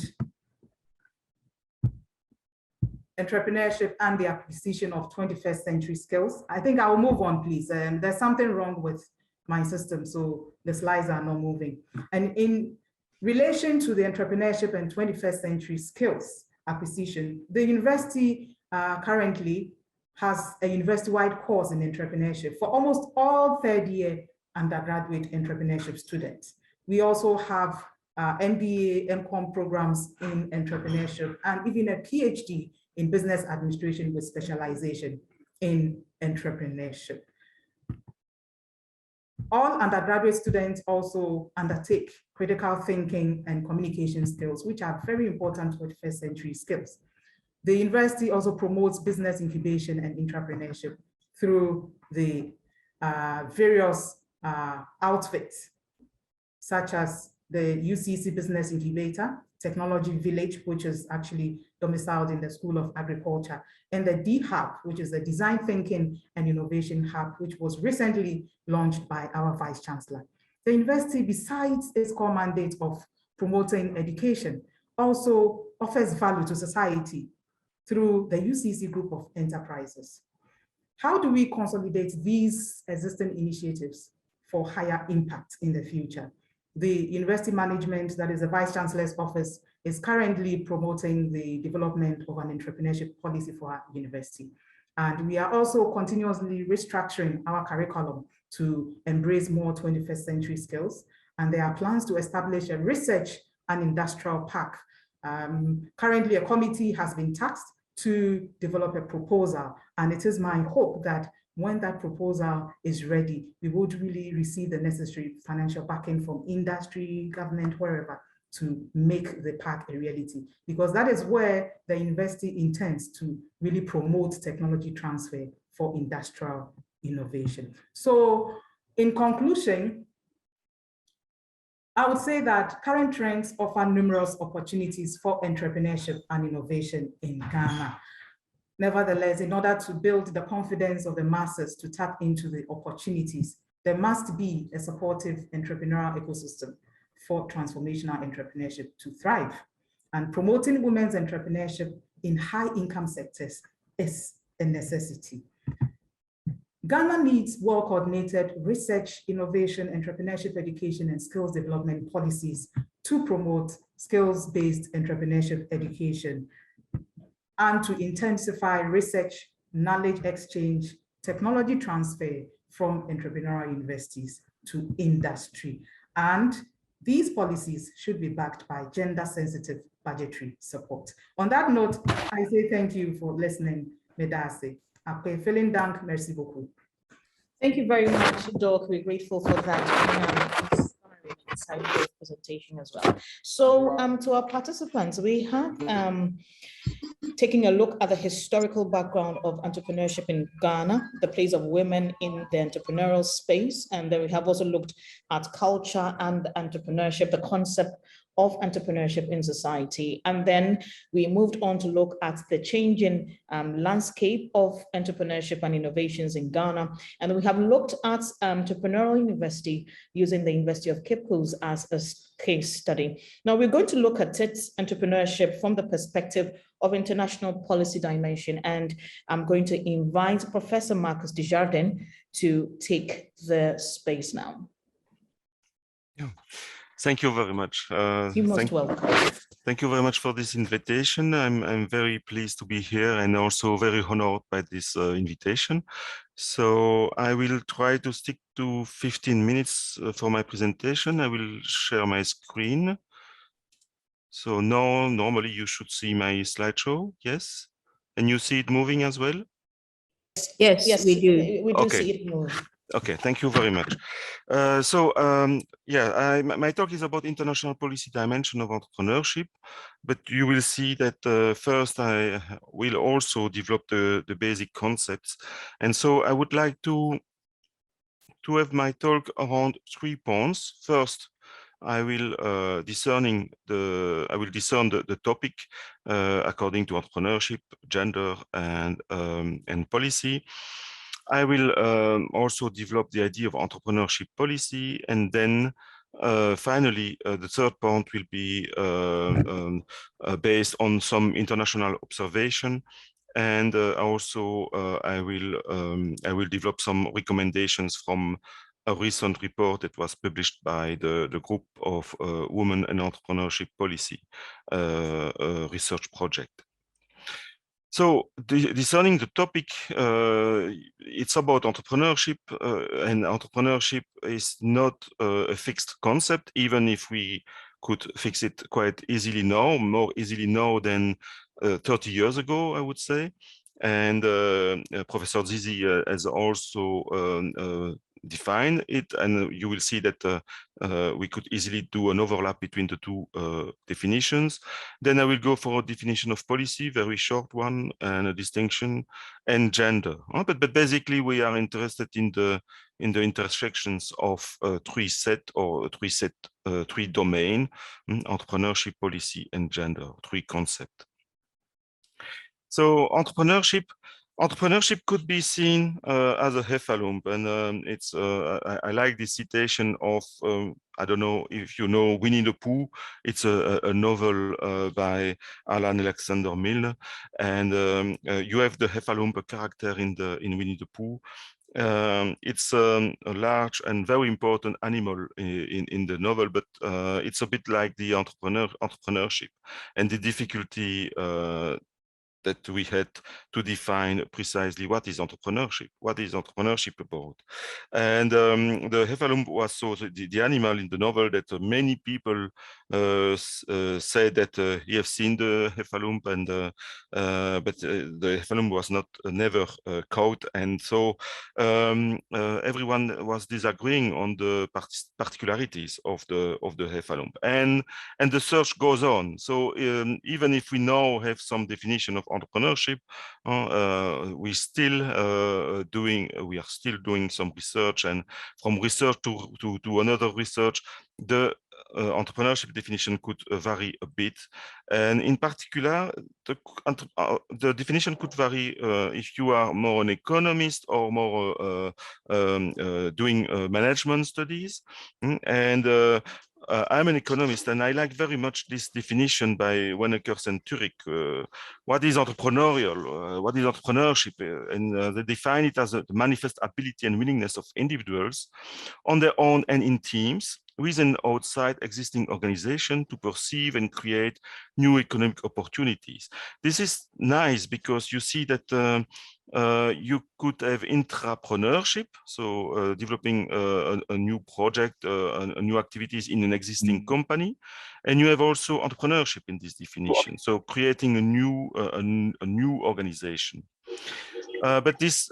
the acquisition of 21st century skills. I think I'll move on, please. There's something wrong with my system, so the slides are not moving. And in relation to the entrepreneurship and 21st century skills acquisition, the university currently has a university-wide course in entrepreneurship for almost all third-year undergraduate entrepreneurship students. We also have MBA, MCOM programs in entrepreneurship, and even a PhD in business administration with specialization in entrepreneurship. All undergraduate students also undertake critical thinking and communication skills, which are very important 21st century skills. The university also promotes business incubation and entrepreneurship through the various outfits, such as the UCC Business Incubator, Technology Village, which is actually domiciled in the School of Agriculture, and the D-Hub, which is the Design Thinking and Innovation Hub, which was recently launched by our Vice Chancellor. The university, besides its core mandate of promoting education, also offers value to society through the UCC group of enterprises. How do we consolidate these existing initiatives for higher impact in the future? The university management, that is the Vice Chancellor's office, is currently promoting the development of an entrepreneurship policy for our university. And we are also continuously restructuring our curriculum to embrace more 21st century skills. And there are plans to establish a research and industrial park. Currently, a committee has been tasked to develop a proposal. And it is my hope that when that proposal is ready, we would really receive the necessary financial backing from industry, government, wherever, to make the park a reality, because that is where the university intends to really promote technology transfer for industrial innovation. So in conclusion, I would say that current trends offer numerous opportunities for entrepreneurship and innovation in Ghana. Nevertheless, in order to build the confidence of the masses to tap into the opportunities, there must be a supportive entrepreneurial ecosystem for transformational entrepreneurship to thrive. And promoting women's entrepreneurship in high-income sectors is a necessity. Ghana needs well-coordinated research, innovation, entrepreneurship education, and skills development policies to promote skills-based entrepreneurship education and to intensify research, knowledge exchange, technology transfer from entrepreneurial universities to industry. And these policies should be backed by gender-sensitive budgetary support. On that note, I say thank you for listening. Medase. Vielen Dank, merci beaucoup. Thank you very much, Doc. We're grateful for that insightful presentation as well. So to our participants, we have taking a look at the historical background of entrepreneurship in Ghana, the place of women in the entrepreneurial space, and then we have also looked at culture and entrepreneurship, the concept of entrepreneurship in society. And then we moved on to look at the changing landscape of entrepreneurship and innovations in Ghana. And we have looked at entrepreneurial university using the University of Cape Coast as a case study. Now we're going to look at its entrepreneurship from the perspective of international policy dimension. And I'm going to invite Professor Marcus Desjardins to take the space now. Yeah. Thank you very much. You're most welcome. Thank you very much for this invitation. I'm very pleased to be here and also very honored by this invitation. So I will try to stick to 15 minutes for my presentation. I will share my screen. So now, normally you should see my slideshow, yes? And you see it moving as well? Yes, we do. We do Okay. see it move. Okay, thank you very much. My talk is about international policy dimension of entrepreneurship, but you will see that first I will also develop the basic concepts. And so I would like to have my talk around 3 points. First, I will discern the topic according to entrepreneurship, gender, and policy. I will also develop the idea of entrepreneurship policy, and then finally, the third point will be based on some international observation, and also I will develop some recommendations from a recent report that was published by the Group of Women and Entrepreneurship Policy research project. So discerning the topic, it's about entrepreneurship, and entrepreneurship is not a fixed concept, even if we could fix it quite easily now, more easily now than 30 years ago, I would say. And Professor Zizi has also define it, and you will see that we could easily do an overlap between the two definitions. Then I will go for a definition of policy, very short one, and a distinction, and gender. But basically we are interested in the in the intersections of three domain, entrepreneurship, policy, and gender, three concepts. So entrepreneurship could be seen as a heffalump, and I like this citation of I don't know if you know Winnie the Pooh. It's a novel by Alan Alexander Milne, and you have the heffalump character in Winnie the Pooh. It's a large and very important animal in the novel, but it's a bit like the entrepreneurship and the difficulty that we had to define precisely what is entrepreneurship about. And the heffalump was so the animal in the novel that many people said that he have seen the heffalump, and but the heffalump was never caught, and so everyone was disagreeing on the particularities of the heffalump, and the search goes on. So even if we now have some definition of entrepreneurship, we are still doing some research, and from research to another research, the entrepreneurship definition could vary a bit, and in particular, the definition could vary if you are more an economist or more doing management studies, and I'm an economist, and I like very much this definition by Wennekers and Turek. What is entrepreneurial? What is entrepreneurship? And they define it as the manifest ability and willingness of individuals on their own and in teams with an outside existing organization to perceive and create new economic opportunities. This is nice because you see that you could have intrapreneurship, so developing a new project, a new activities in an existing company, and you have also entrepreneurship in this definition, so creating a new organization. But this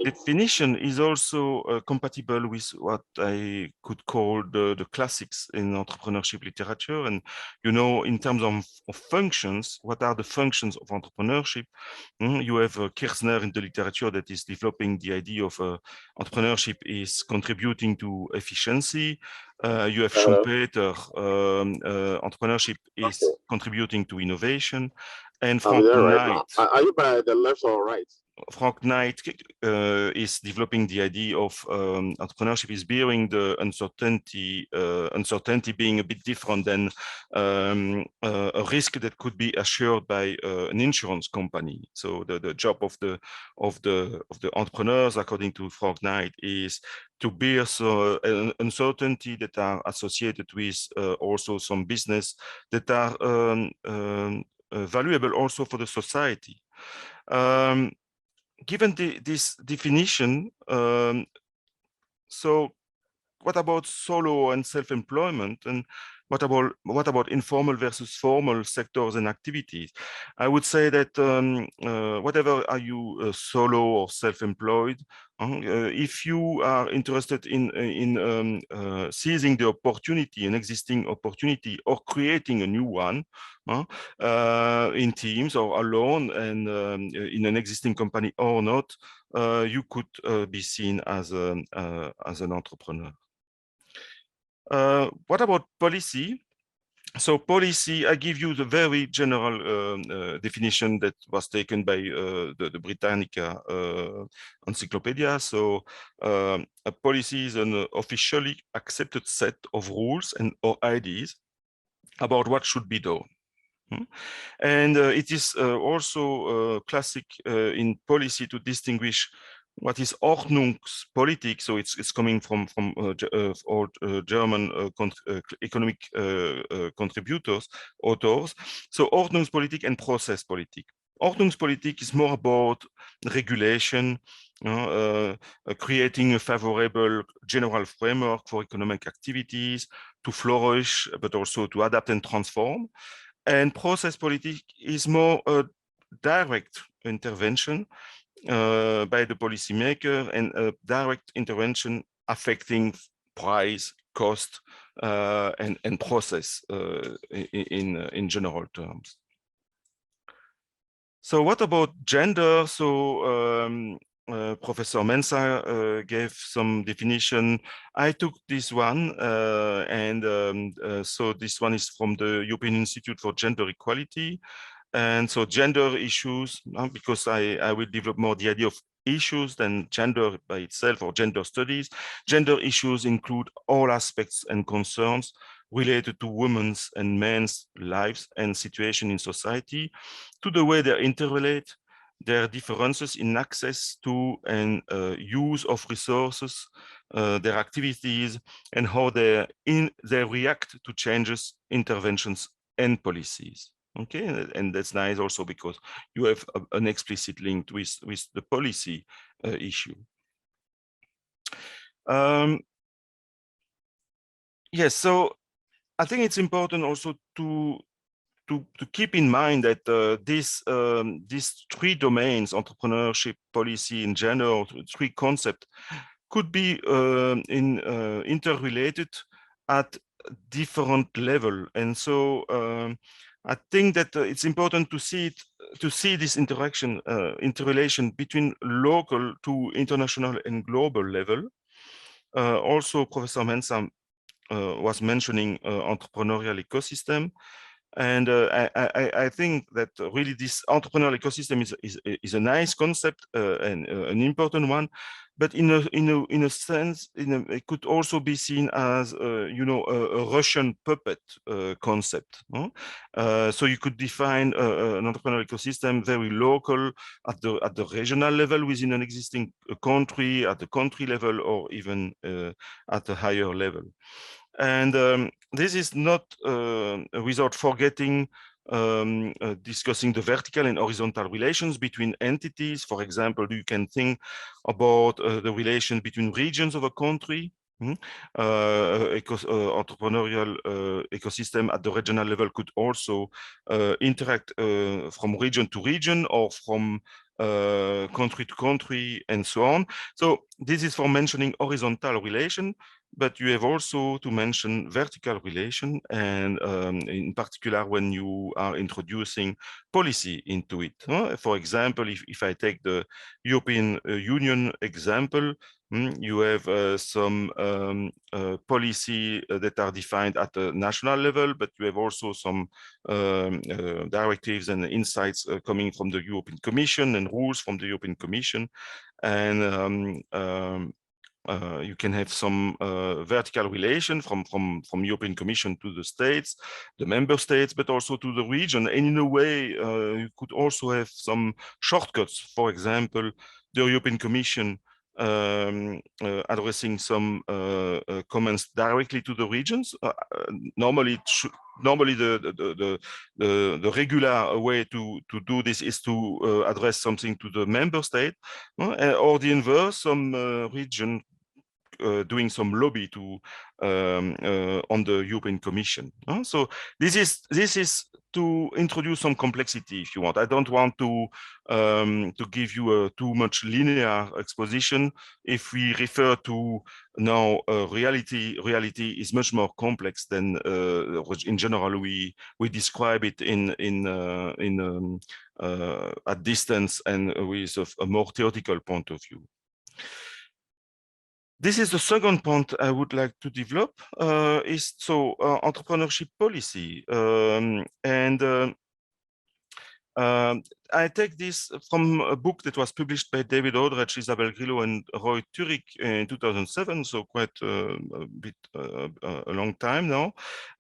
definition is also compatible with what I could call the classics in entrepreneurship literature. And, you know, in terms of functions, what are the functions of entrepreneurship? You have Kirchner in the literature that is developing the idea of entrepreneurship is contributing to efficiency. You have Schumpeter, entrepreneurship is contributing to innovation. And Frank Knight. Are you by the left or right? Frank Knight is developing the idea of entrepreneurship is bearing the uncertainty being a bit different than a risk that could be assured by an insurance company. So the job of the entrepreneurs, according to Frank Knight, is to bear an uncertainty that are associated with also some business that are valuable also for the society. Given this definition, so what about solo and self-employment, and what about informal versus formal sectors and activities? I would say that whatever are you solo or self-employed, if you are interested in seizing the opportunity, an existing opportunity, or creating a new one in teams or alone, and in an existing company or not, you could be seen as an entrepreneur. What about policy? So policy, I give you the very general definition that was taken by the Britannica Encyclopedia. So a policy is an officially accepted set of rules or ideas about what should be done. And it is also classic in policy to distinguish what is Ordnungspolitik. So it's coming from old German economic authors. So Ordnungspolitik and Prozesspolitik. Ordnungspolitik is more about regulation, creating a favorable general framework for economic activities to flourish, but also to adapt and transform. And Prozesspolitik is more a direct intervention by the policymaker, and a direct intervention affecting price, cost, and process in general terms. So what about gender? So Professor Mensah gave some definition. I took this one, so this one is from the European Institute for Gender Equality. And so gender issues, because I will develop more the idea of issues than gender by itself or gender studies. Gender issues include all aspects and concerns related to women's and men's lives and situation in society, to the way they interrelate, their differences in access to and use of resources, their activities, and how they react to changes, interventions, and policies. Okay, and that's nice also because you have an explicit link with the policy issue. Yes, so I think it's important also to keep in mind that these three domains, entrepreneurship, policy, and gender, three concepts, could be interrelated at different level. And so I think that it's important to see this interrelation between local to international and global level. Also, Professor Mensah was mentioning entrepreneurial ecosystem. And I think that really this entrepreneurial ecosystem is a nice concept and an important one, but in a sense, it could also be seen as a Russian puppet concept. So you could define an entrepreneurial ecosystem very local at the regional level within an existing country, at the country level, or even at a higher level. And this is not without forgetting discussing the vertical and horizontal relations between entities. For example, you can think about the relation between regions of a country. Entrepreneurial ecosystem at the regional level could also interact from region to region or from country to country and so on. So this is for mentioning horizontal relation, but you have also to mention vertical relation, and in particular when you are introducing policy into it. For example, if I take the European Union example, you have some policy that are defined at the national level, but you have also some directives and insights coming from the European Commission and rules from the European Commission. And you can have some vertical relation from European Commission to the states, the member states, but also to the region. And in a way, you could also have some shortcuts. For example, the European Commission addressing some comments directly to the regions. Normally, the regular way to do this is to address something to the member state, or the inverse, some region doing some lobby to on the European Commission. So this is to introduce some complexity, if you want. I don't want to give you a too much linear exposition. If we refer to now reality is much more complex than in general we describe it at distance and with a more theoretical point of view. This is the second point I would like to develop, is entrepreneurship policy. I take this from a book that was published by David Aldrich, Isabel Grillo, and Roy Turek in 2007, so quite a long time now.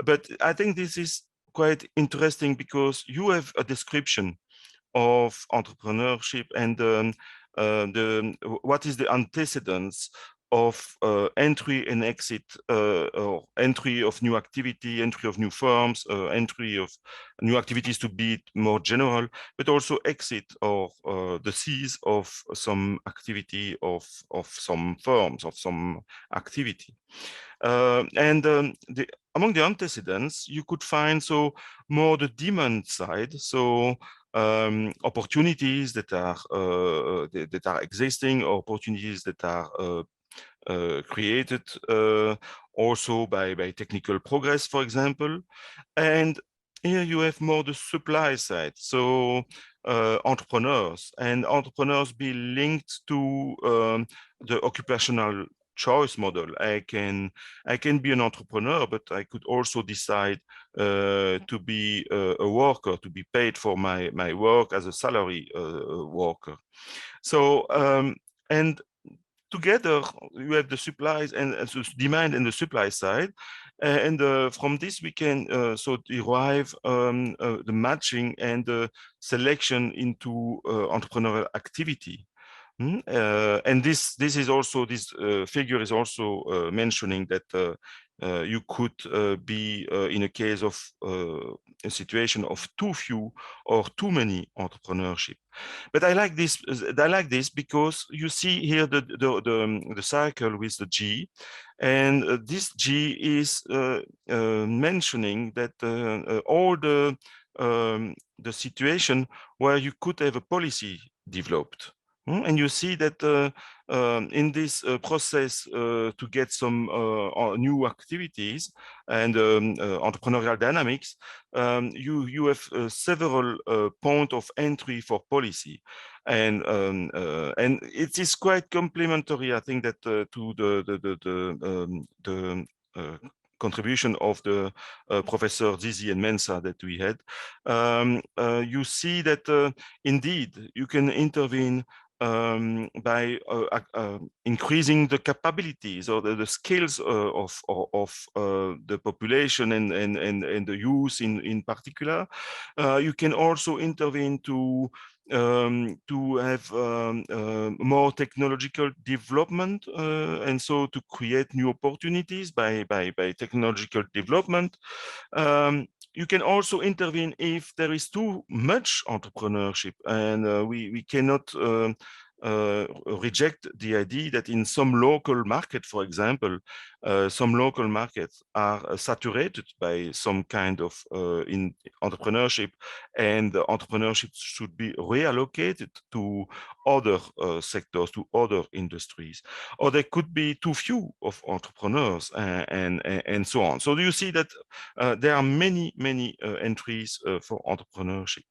But I think this is quite interesting because you have a description of entrepreneurship and what is the antecedents of entry and exit, or entry of new activity, entry of new firms, entry of new activities to be more general, but also exit or the cease of some activity of some firms, of some activity. Among the antecedents, you could find more the demand side, opportunities that are existing, opportunities that are created also by technical progress, for example. And here you have more the supply side. So entrepreneurs be linked to the occupational choice model. I can be an entrepreneur, but I could also decide to be a worker, to be paid for my work as a salary worker. So and together you have the supplies and the demand and the supply side, and from this we can so derive the matching and the selection into entrepreneurial activity. And this is also, this figure is also mentioning that you could be in a case of a situation of too few or too many entrepreneurship. But I like this. I like this because you see here the cycle with the G, and this G is mentioning that all the situation where you could have a policy developed. And you see that in this process to get some new activities and entrepreneurial dynamics, you have several points of entry for policy, and it is quite complementary, I think, that to the contribution of the Professor Zizi and Mensa that we had. You see that indeed you can intervene by increasing the capabilities or the skills of the population and the youth in particular. You can also intervene to have more technological development, and so to create new opportunities by technological development. You can also intervene if there is too much entrepreneurship, and we cannot reject the idea that in some local market, for example, some local markets are saturated by some kind of in entrepreneurship, and the entrepreneurship should be reallocated to other sectors, to other industries, or there could be too few of entrepreneurs, and so on. So you see that there are many entries for entrepreneurship.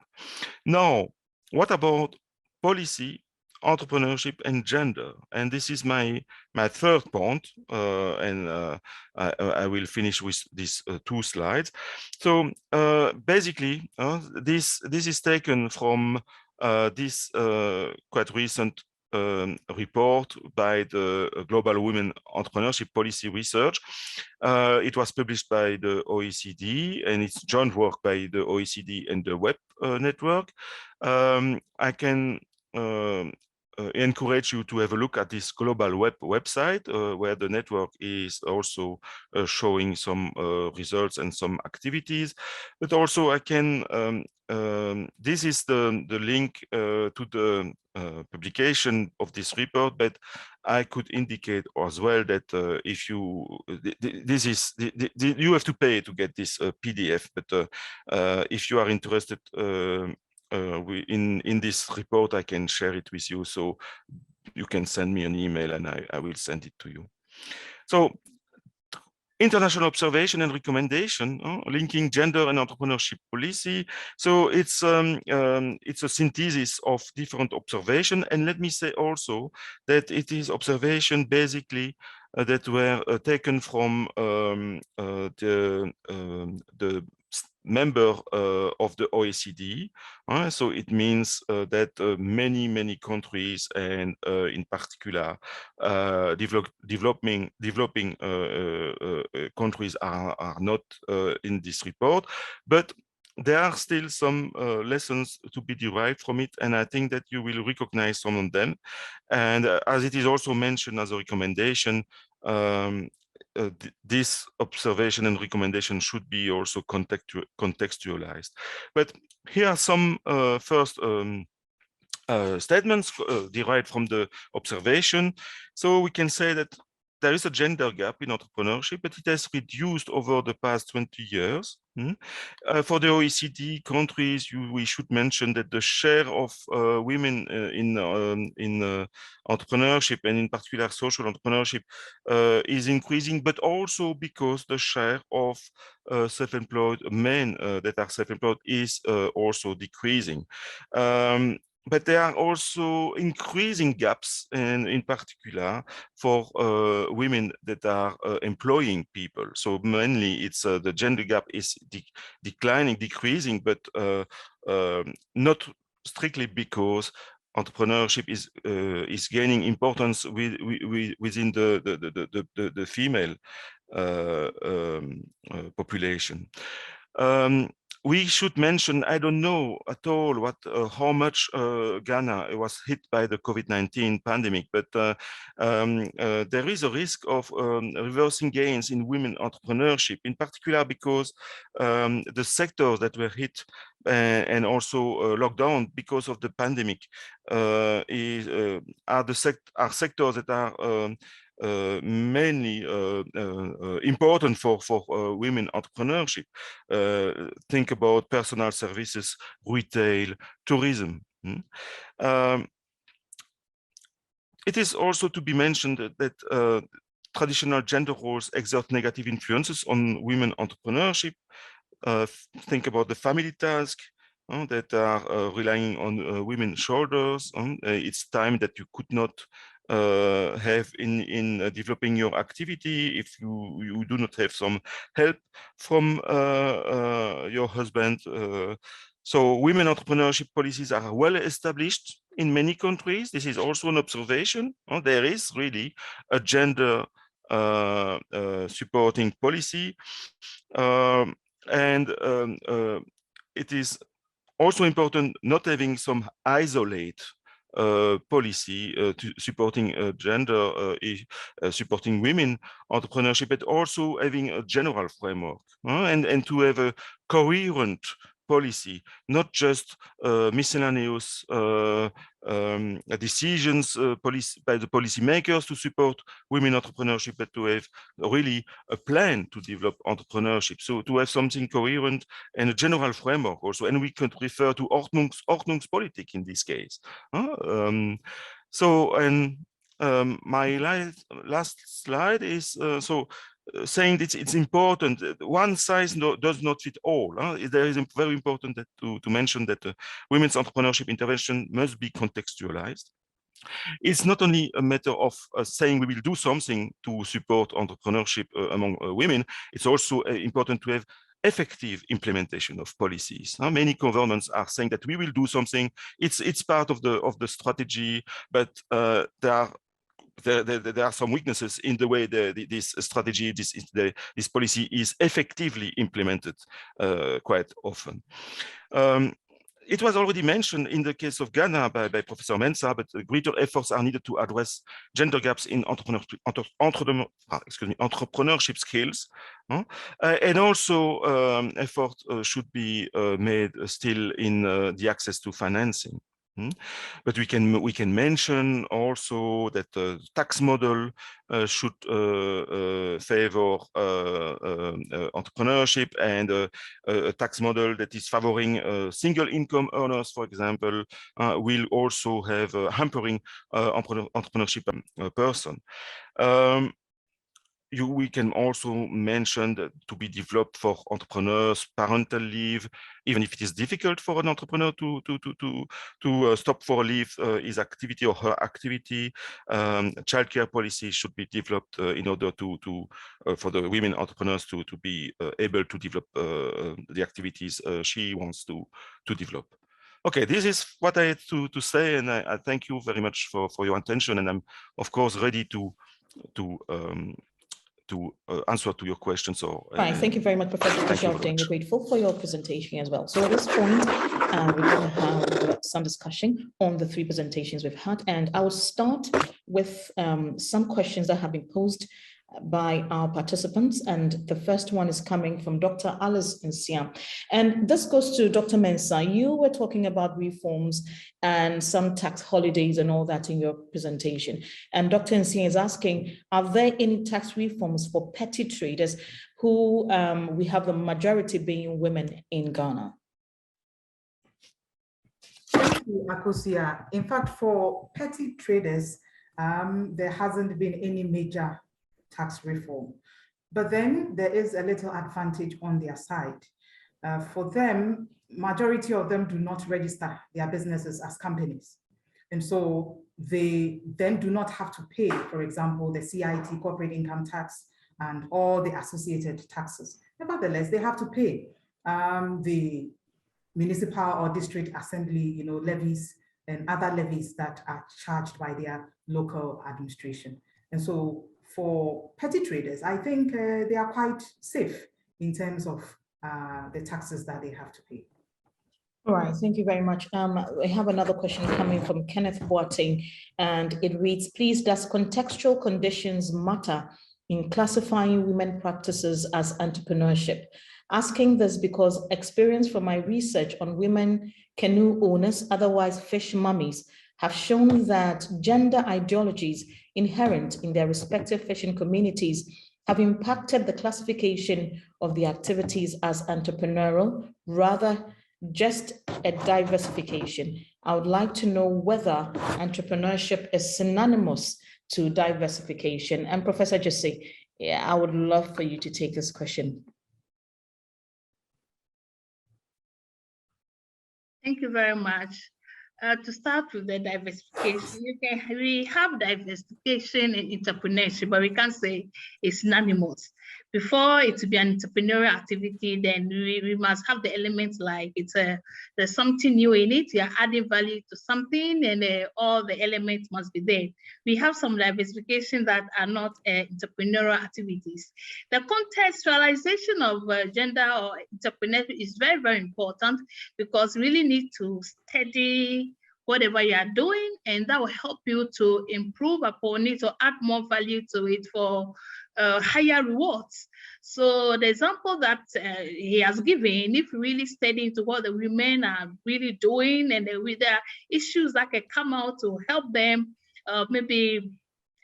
Now, what about policy, entrepreneurship, and gender? And this is my third point, and I will finish with these 2 slides. So basically, this is taken from this quite recent report by the Global Women Entrepreneurship Policy Research. It was published by the OECD, and it's joint work by the OECD and the Web Network. I can encourage you to have a look at this global website, where the network is also showing some results and some activities. But also I can, this is the link to the publication of this report, but I could indicate as well that if you, you have to pay to get this PDF, but if you are interested in this report, I can share it with you. So you can send me an email and I will send it to you. So international observation and recommendation, linking gender and entrepreneurship policy. So it's a synthesis of different observation. And let me say also that it is observation basically that were taken from the member of the OECD. So it means that many countries, and in particular developing countries are not in this report, but there are still some lessons to be derived from it, and I think that you will recognize some of them. And as it is also mentioned as a recommendation, this observation and recommendation should be also contextualized. But here are some first statements derived from the observation. So we can say that there is a gender gap in entrepreneurship, but it has reduced over the past 20 years. For the OECD countries, we should mention that the share of women in entrepreneurship, and in particular social entrepreneurship, is increasing, but also because the share of self-employed men that are self-employed is also decreasing. But there are also increasing gaps, and in particular for women that are employing people. So mainly it's the gender gap is decreasing, but not strictly because entrepreneurship is gaining importance within the female population. We should mention, I don't know at all how much Ghana was hit by the COVID-19 pandemic, but there is a risk of reversing gains in women entrepreneurship, in particular because the sectors that were hit and also locked down because of the pandemic are sectors that are mainly important for women entrepreneurship. Think about personal services, retail, tourism. It is also to be mentioned that traditional gender roles exert negative influences on women entrepreneurship. Think about the family task that are relying on women's shoulders. It's time that you could not have in developing your activity if you do not have some help from your husband. So women entrepreneurship policies are well established in many countries. This is also an observation. There is really a gender supporting policy. It is also important not having some isolate policy to supporting gender, supporting women entrepreneurship, but also having a general framework and to have a coherent policy, not just miscellaneous decisions by the policymakers to support women entrepreneurship, but to have really a plan to develop entrepreneurship. So to have something coherent and a general framework also, and we could refer to Ordnungspolitik in this case. My last slide is saying that it's important. One size does not fit all. There is very important to mention that women's entrepreneurship intervention must be contextualized. It's not only a matter of saying we will do something to support entrepreneurship among women. It's also important to have effective implementation of policies. Many governments are saying that we will do something. It's part of the strategy, but there are some weaknesses in the way this strategy, this policy is effectively implemented quite often. It was already mentioned in the case of Ghana by Professor Mensah, but greater efforts are needed to address gender gaps in entrepreneurship skills. And also effort should be made still in the access to financing. But we can mention also that the tax model should favor entrepreneurship, and a tax model that is favoring single income earners, for example, will also have hampering entrepreneurship person. We can also mention that to be developed for entrepreneurs, parental leave, even if it is difficult for an entrepreneur to stop for leave his activity or her activity. Childcare policy should be developed in order for the women entrepreneurs to be able to develop the activities she wants to develop. Okay, this is what I had to say, and I thank you very much for your attention, and I'm of course ready to answer to your questions. Right, thank you very much, Professor Kushavdin. We're grateful for your presentation as well. So at this point, we're going to have some discussion on the three presentations we've had, and I will start with some questions that have been posed by our participants, and the first one is coming from Dr. Alice Nsia. And this goes to Dr. Mensah. You were talking about reforms and some tax holidays and all that in your presentation. And Dr. Nsia is asking, are there any tax reforms for petty traders who we have the majority being women in Ghana? Thank you, Akosia. In fact, for petty traders, there hasn't been any major tax reform. But then there is a little advantage on their side. For them, majority of them do not register their businesses as companies. And so they then do not have to pay, for example, the CIT, corporate income tax, and all the associated taxes. Nevertheless, they have to pay the municipal or district assembly, levies and other levies that are charged by their local administration. And so for petty traders, I think they are quite safe in terms of the taxes that they have to pay. All right, thank you very much. We have another question coming from Kenneth Boateng, and it reads, please, does contextual conditions matter in classifying women practices as entrepreneurship? Asking this because experience from my research on women canoe owners, otherwise fish mummies, have shown that gender ideologies inherent in their respective fishing communities have impacted the classification of the activities as entrepreneurial, rather just a diversification. I would like to know whether entrepreneurship is synonymous to diversification. And Professor Jesse, I would love for you to take this question. Thank you very much. To start with the diversification, we have diversification in entrepreneurship, but we can't say it's synonymous. Before it to be an entrepreneurial activity, then we must have the elements like there's something new in it, you're adding value to something, and all the elements must be there. We have some diversification that are not entrepreneurial activities. The contextualization of gender or entrepreneurship is very, very important, because we really need to study whatever you are doing, and that will help you to improve upon it or add more value to it for higher rewards. So the example that he has given, if you really study into what the women are really doing, and with the issues that can come out to help them, maybe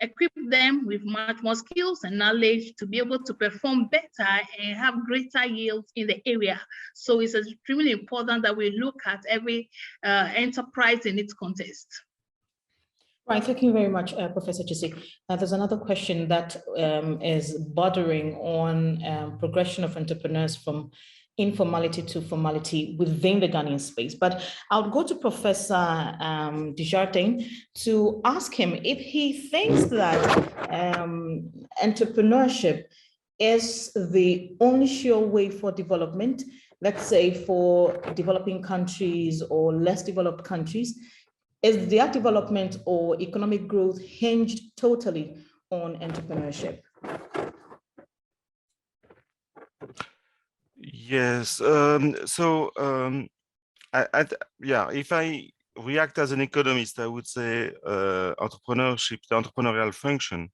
equip them with much more skills and knowledge to be able to perform better and have greater yields in the area. So it's extremely important that we look at every enterprise in its context. Right, thank you very much, Professor Jesse. There's another question that is bordering on progression of entrepreneurs from informality to formality within the Ghanaian space. But I'll go to Professor Desjardins to ask him if he thinks that entrepreneurship is the only sure way for development, let's say for developing countries or less developed countries. Is their development or economic growth hinged totally on entrepreneurship? Yes. Yeah, if I react as an economist, I would say entrepreneurship, the entrepreneurial function,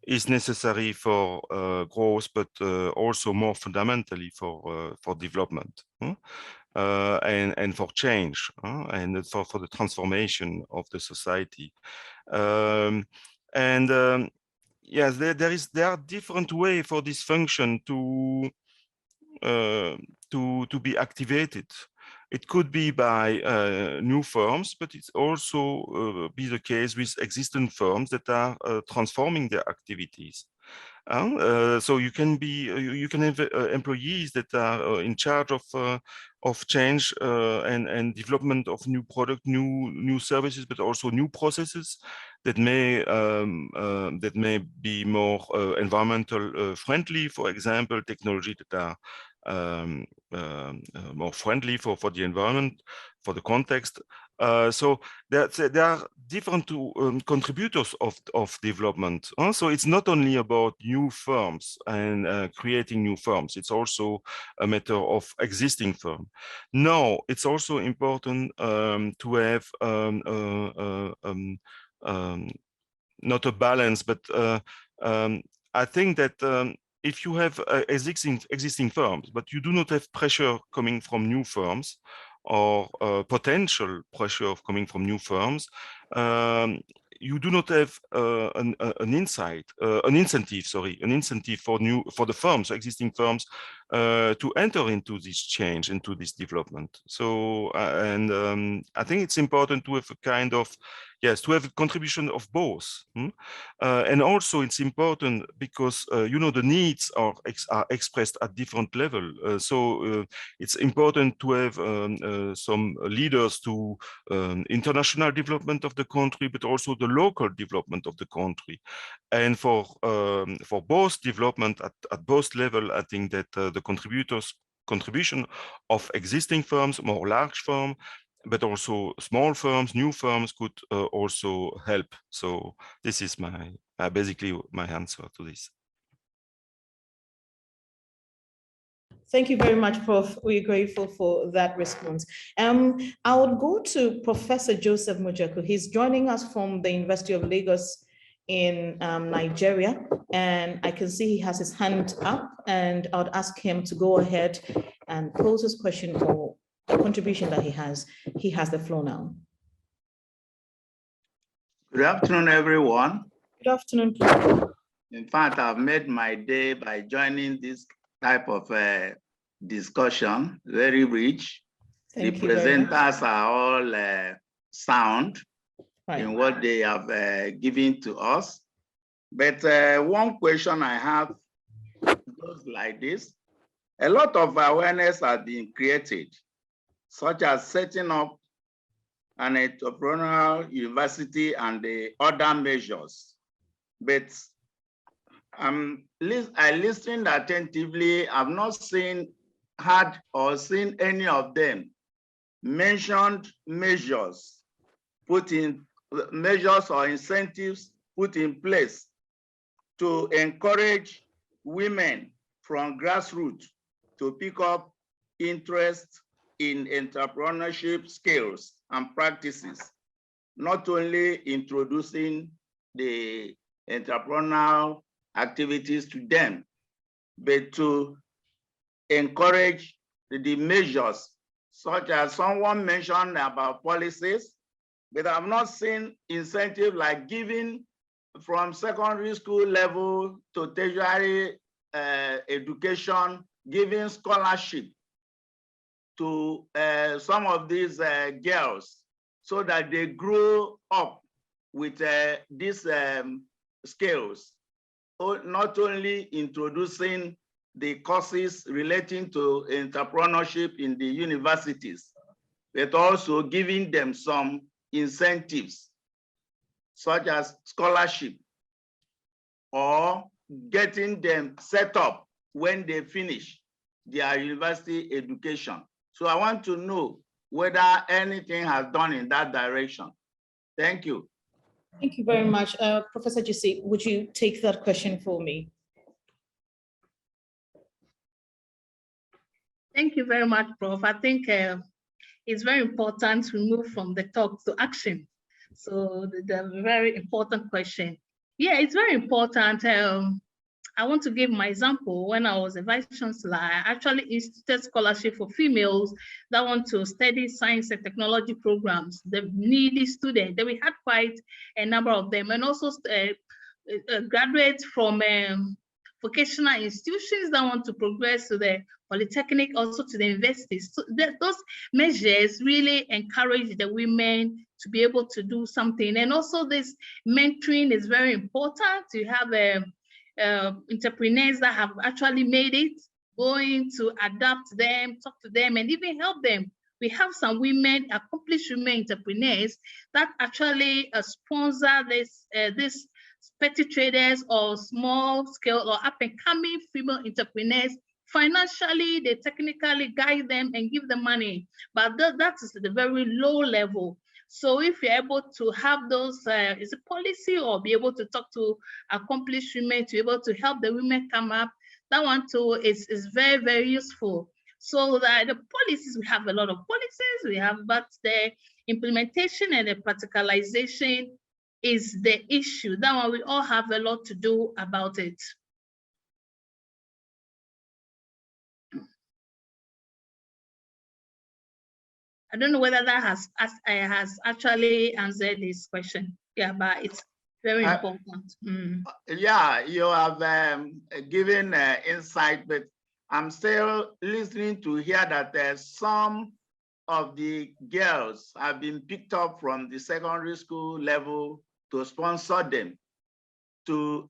is necessary for growth, but also more fundamentally for development. And for change, and for the transformation of the society. Yes, there are different ways for this function to be activated. It could be by new firms, but it's also be the case with existing firms that are transforming their activities. So you can have employees that are in charge of change and development of new product, new services, but also new processes that may be more environmental friendly. For example, technology that are more friendly for the environment, for the context. So there are different contributors of development. So it's not only about new firms and creating new firms. It's also a matter of existing firms. Now, it's also important to have not a balance, but I think that if you have existing firms, but you do not have pressure coming from new firms or potential pressure coming from new firms, you do not have an incentive for the firms, existing firms, to enter into this change, into this development. So, I think it's important to have a kind of, yes, to have a contribution of both. And also it's important because, you know, the needs are expressed at different level. So it's important to have some leaders to international development of the country, but also the local development of the country. And for both development at both level, I think that the contribution of existing firms, more large firms, but also small firms, new firms could also help. So this is my basically my answer to this. Thank you very much, Prof. We're grateful for that response. I would go to Professor Joseph Mujaku. He's joining us from the University of Lagos in Nigeria, and I can see he has his hand up, and I would ask him to go ahead and pose his question or the contribution that he has. He has the floor now. Good afternoon, everyone. Good afternoon. In fact, I've made my day by joining this type of discussion, very rich. The presenters are all sound in what they have given to us. But one question I have goes like this. A lot of awareness has been created, such as setting up an entrepreneurial university and the other measures. But I listened attentively. I've not heard or seen any of them mentioned measures or incentives put in place to encourage women from grassroots to pick up interest in entrepreneurship skills and practices, not only introducing the entrepreneurial activities to them, but to encourage the measures, such as someone mentioned about policies, but I've not seen incentive like giving from secondary school level to tertiary education, giving scholarship to some of these girls so that they grow up with these skills. Not only introducing the courses relating to entrepreneurship in the universities, but also giving them some incentives, such as scholarship, or getting them set up when they finish their university education. So I want to know whether anything has done in that direction. Thank you. Thank you very much. Professor Jesse, would you take that question for me? Thank you very much, Prof. I think it's very important to move from the talk to action. So the very important question. Yeah, it's very important. I want to give my example. When I was a vice chancellor, I actually instituted scholarship for females that want to study science and technology programs, the needy students. Then we had quite a number of them, and also graduates from vocational institutions that want to progress to the polytechnic, also to the universities. So those measures really encourage the women to be able to do something. And also this mentoring is very important. You have entrepreneurs that have actually made it, going to adapt them, talk to them, and even help them. We have some women, accomplished women entrepreneurs that actually sponsor this petty traders or small scale or up and coming female entrepreneurs. Financially, they technically guide them and give them money, but that is the very low level. So if you're able to have those, is a policy, or be able to talk to accomplished women to be able to help the women come up, that one too is very, very useful. So that the policies, we have a lot of policies, we have, but the implementation and the practicalization is the issue. That one, we all have a lot to do about it. I don't know whether that has actually answered this question. Yeah, but it's very important. Yeah, you have given insight, but I'm still listening to hear that some of the girls have been picked up from the secondary school level to sponsor them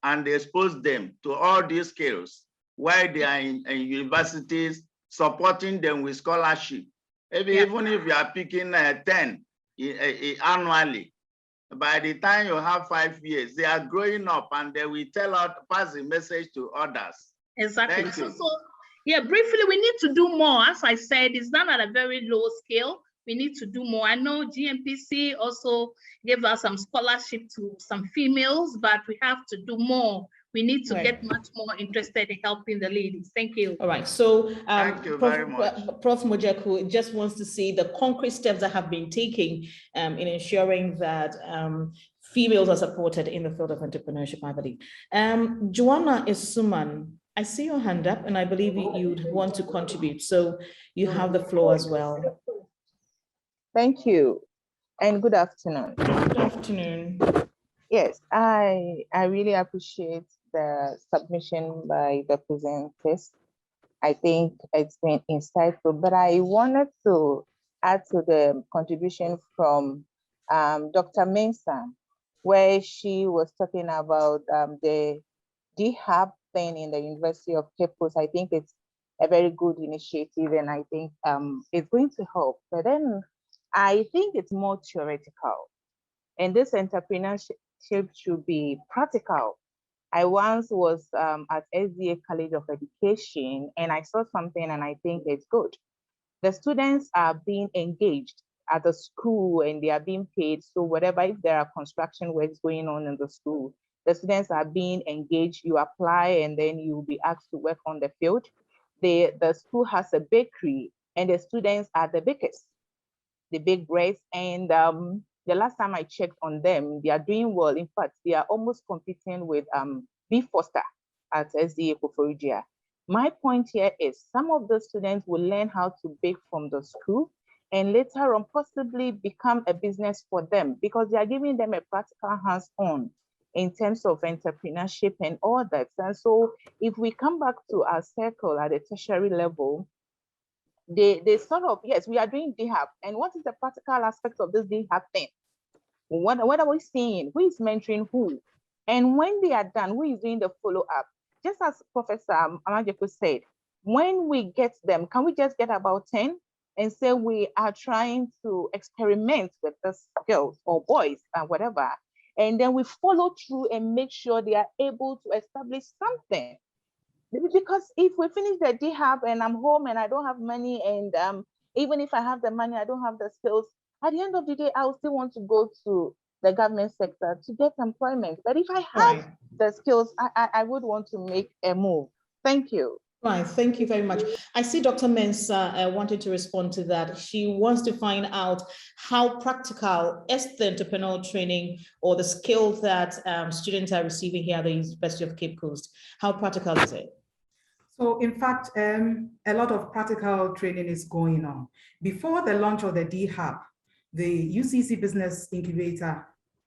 and expose them to all these skills while they are in universities, supporting them with scholarship. Even if you are picking 10 annually, by the time you have 5 years, they are growing up and they will pass the message to others. Exactly. So yeah, briefly, we need to do more. As I said, it's done at a very low scale. We need to do more. I know GMPC also gave us some scholarship to some females, but we have to do more. We need to get much more interested in helping the ladies. Thank you. All right. So thank you very much. Prof. Mojaku just wants to see the concrete steps that have been taken in ensuring that females are supported in the field of entrepreneurship, I believe. Joanna Isuman, I see your hand up and I believe you'd want to contribute. So you have the floor as well. Thank you and good afternoon. Good afternoon. Yes, I really appreciate the submission by the presenters. I think it's been insightful, but I wanted to add to the contribution from Dr. Mensah, where she was talking about the D-Hub thing in the University of Cape Coast. I think it's a very good initiative and I think it's going to help. But then I think it's more theoretical and this entrepreneurship should be practical. I once was at SDA College of Education and I saw something and I think it's good. The students are being engaged at the school and they are being paid. So whatever, if there are construction works going on in the school, the students are being engaged, you apply and then you'll be asked to work on the field. The school has a bakery and the students are the bakers, the bake breads. And the last time I checked on them, they are doing well. In fact, they are almost competing with B. Foster at SDA Koforidua. My point here is some of the students will learn how to bake from the school and later on possibly become a business for them because they are giving them a practical hands-on in terms of entrepreneurship and all that. And so if we come back to our circle at a tertiary level, they sort of, yes, we are doing D-Hub. And what is the practical aspect of this D-Hub thing? What are we seeing? Who is mentoring who? And when they are done, who is doing the follow-up? Just as Professor Amajeku said, when we get them, can we just get about 10 and say we are trying to experiment with the girls or boys and whatever, and then we follow through and make sure they are able to establish something. Because if we finish the D-Hub and I'm home and I don't have money, and even if I have the money, I don't have the skills, at the end of the day, I will still want to go to the government sector to get employment. But if I have the skills, I would want to make a move. Thank you. Right, thank you very much. I see Dr. Mensah wanted to respond to that. She wants to find out how practical is the entrepreneurial training or the skills that students are receiving here at the University of Cape Coast. How practical is it? So in fact, a lot of practical training is going on. Before the launch of the D-Hub, the UCC Business Incubator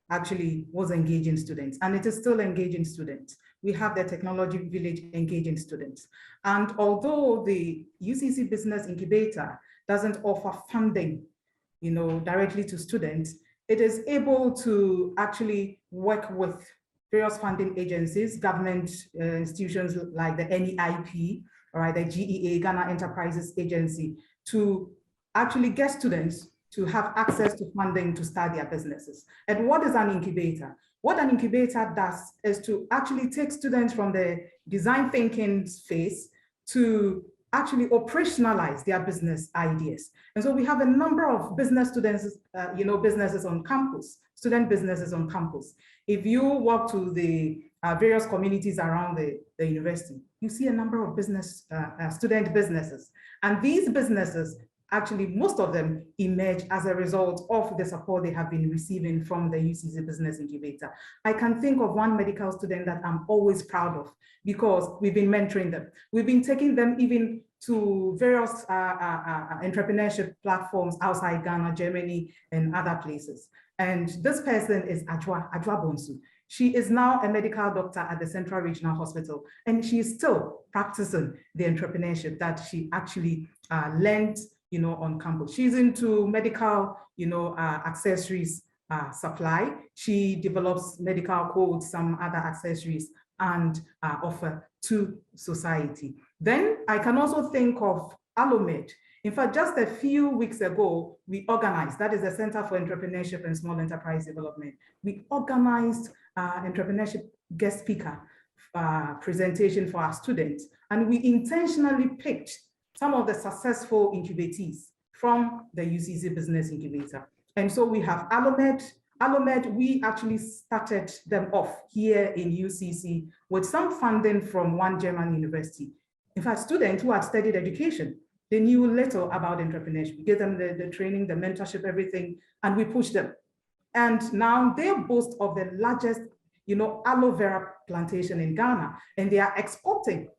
actually was engaging students, and it is still engaging students. We have the Technology Village engaging students. And although the UCC Business Incubator doesn't offer funding, directly to students, it is able to actually work with various funding agencies, government institutions like the NEIP, the GEA, Ghana Enterprises Agency, to actually get students to have access to funding to start their businesses. And what is an incubator? What an incubator does is to actually take students from the design thinking phase to actually operationalize their business ideas. And so we have a number of business students, businesses on campus, student businesses on campus. If you walk to the various communities around the university, you see a number of business, student businesses. And these businesses, actually, most of them emerge as a result of the support they have been receiving from the UCC Business Incubator. I can think of one medical student that I'm always proud of because we've been mentoring them. We've been taking them even to various entrepreneurship platforms outside Ghana, Germany, and other places. And this person is Ajwa Bonsu. She is now a medical doctor at the Central Regional Hospital, and she is still practicing the entrepreneurship that she actually learned, on campus. She's into medical, accessories supply. She develops medical codes, some other accessories, and offer to society. Then I can also think of Alomed. In fact, just a few weeks ago, we organized, that is the Center for Entrepreneurship and Small Enterprise Development. We organized entrepreneurship guest speaker presentation for our students. And we intentionally picked some of the successful incubatees from the UCC Business Incubator. And so we have Alomed. Alomed, we actually started them off here in UCC with some funding from one German university. In fact, students who had studied education, they knew little about entrepreneurship. We gave them the training, the mentorship, everything, and we pushed them. And now they boast of the largest, aloe vera plantation in Ghana, and they are exporting,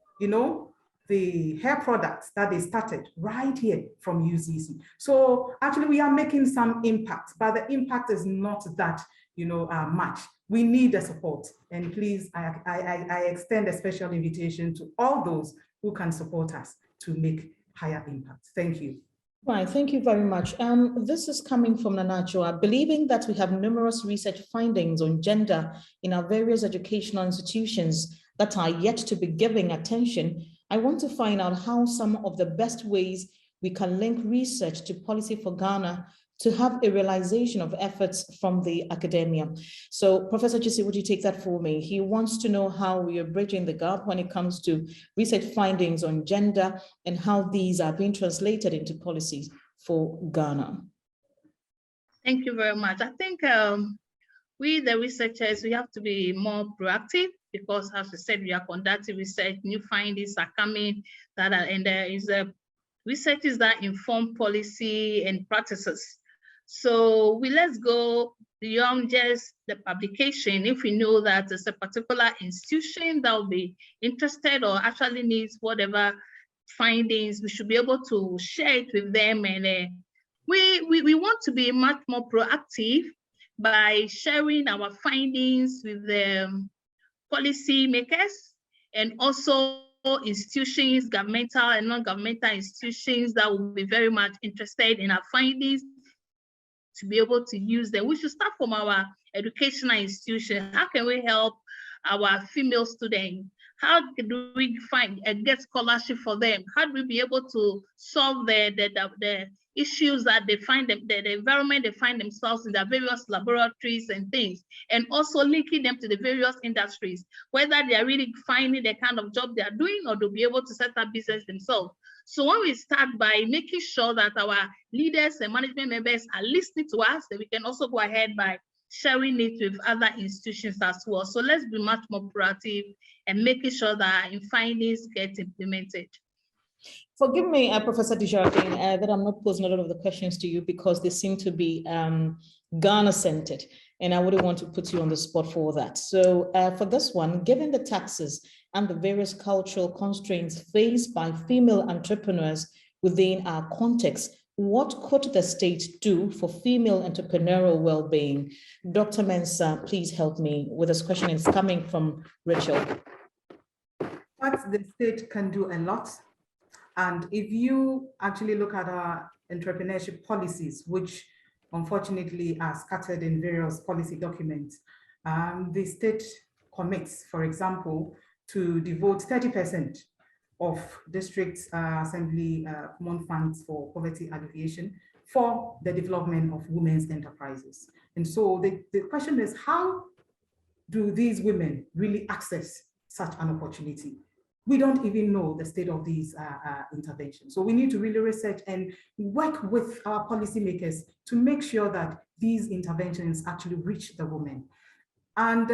the hair products that they started right here from UCC. So actually we are making some impact, but the impact is not that, much. We need the support. And please, I extend a special invitation to all those who can support us to make higher impact. Thank you. Right, thank you very much. This is coming from Nanachua. Believing that we have numerous research findings on gender in our various educational institutions that are yet to be giving attention, I want to find out how some of the best ways we can link research to policy for Ghana to have a realization of efforts from the academia. So Professor Chisi, would you take that for me? He wants to know how we are bridging the gap when it comes to research findings on gender and how these are being translated into policies for Ghana. Thank you very much. I think we, the researchers, we have to be more proactive because, as we said, we are conducting research, new findings are coming, and there is researches that inform policy and practices. So let's go beyond just the publication. If we know that there's a particular institution that will be interested or actually needs whatever findings, we should be able to share it with them. And we want to be much more proactive by sharing our findings with the policy makers and also institutions, governmental and non-governmental institutions that will be very much interested in our findings to be able to use them. We should start from our educational institution. How can we help our female students? How do we get scholarship for them? How do we be able to solve the issues that they find them, the environment they find themselves in their various laboratories and things, and also linking them to the various industries, whether they are really finding the kind of job they are doing or to be able to set up business themselves. So when we start by making sure that our leaders and management members are listening to us, then we can also go ahead by sharing it with other institutions as well. So let's be much more proactive and making sure that our findings get implemented. Forgive me, Professor Desjardins, that I'm not posing a lot of the questions to you because they seem to be Ghana-centered, and I wouldn't want to put you on the spot for that. So for this one, given the taxes and the various cultural constraints faced by female entrepreneurs within our context, what could the state do for female entrepreneurial well-being? Dr. Mensah, please help me with this question. It's coming from Rachel. What the state can do a lot. And if you actually look at our entrepreneurship policies, which unfortunately are scattered in various policy documents, the state commits, for example, to devote 30% of district assembly common funds for poverty alleviation for the development of women's enterprises. And so the question is, how do these women really access such an opportunity? We don't even know the state of these interventions. So we need to really research and work with our policymakers to make sure that these interventions actually reach the women. And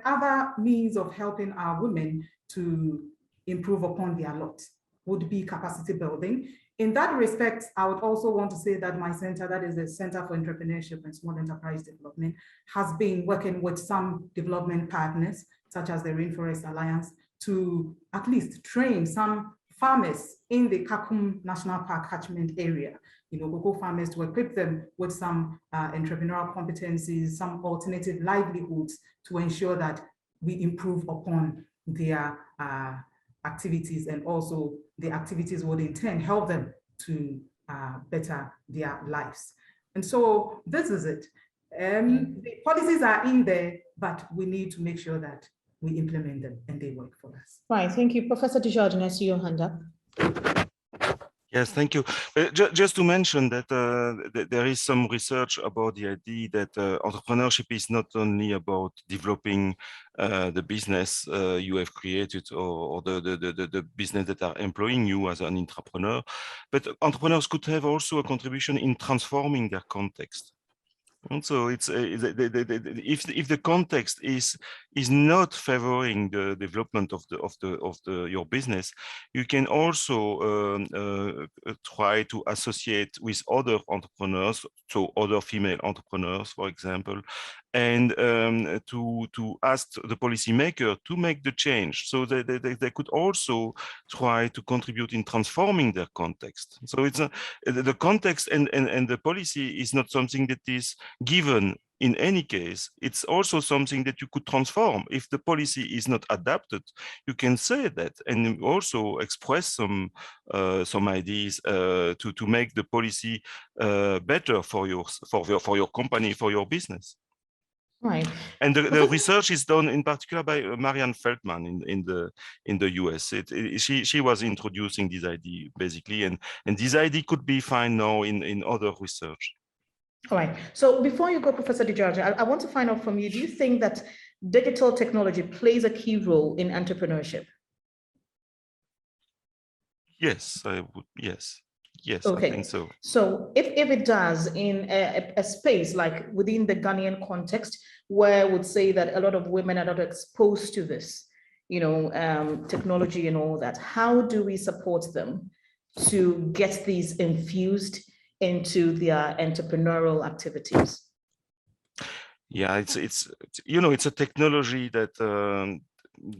other means of helping our women to improve upon their lot would be capacity building. In that respect, I would also want to say that my center, that is the Center for Entrepreneurship and Small Enterprise Development, has been working with some development partners, such as the Rainforest Alliance, to at least train some farmers in the Kakum National Park catchment area, cocoa farmers, to equip them with some entrepreneurial competencies, some alternative livelihoods to ensure that we improve upon their activities, and also the activities would in turn help them to better their lives. And so this is it. The policies are in there, but we need to make sure that we implement them and they work for us. Right, thank you. Professor Desjardins, I see your hand up. Yes, thank you. Just to mention that there is some research about the idea that entrepreneurship is not only about developing the business you have created, or the business that are employing you as an entrepreneur, but entrepreneurs could have also a contribution in transforming their context. And so it's if the context is not favoring the development of your business, you can also try to associate with other entrepreneurs, so other female entrepreneurs, for example, and to ask the policymaker to make the change. So they could also try to contribute in transforming their context. So it's the context and the policy is not something that is given in any case. It's also something that you could transform. If the policy is not adapted, you can say that and also express some ideas to make the policy better for your company, for your business. Right. And the research is done in particular by Marianne Feldman in the US. She was introducing this idea basically, and this idea could be found now in other research. All right. So before you go, Professor Desjardins, I want to find out from you, do you think that digital technology plays a key role in entrepreneurship? Yes, I would. Yes. Yes, okay. I think so. So if it does in a space like within the Ghanaian context, where I would say that a lot of women are not exposed to this, technology and all that, how do we support them to get these infused into their entrepreneurial activities? Yeah, it's a technology that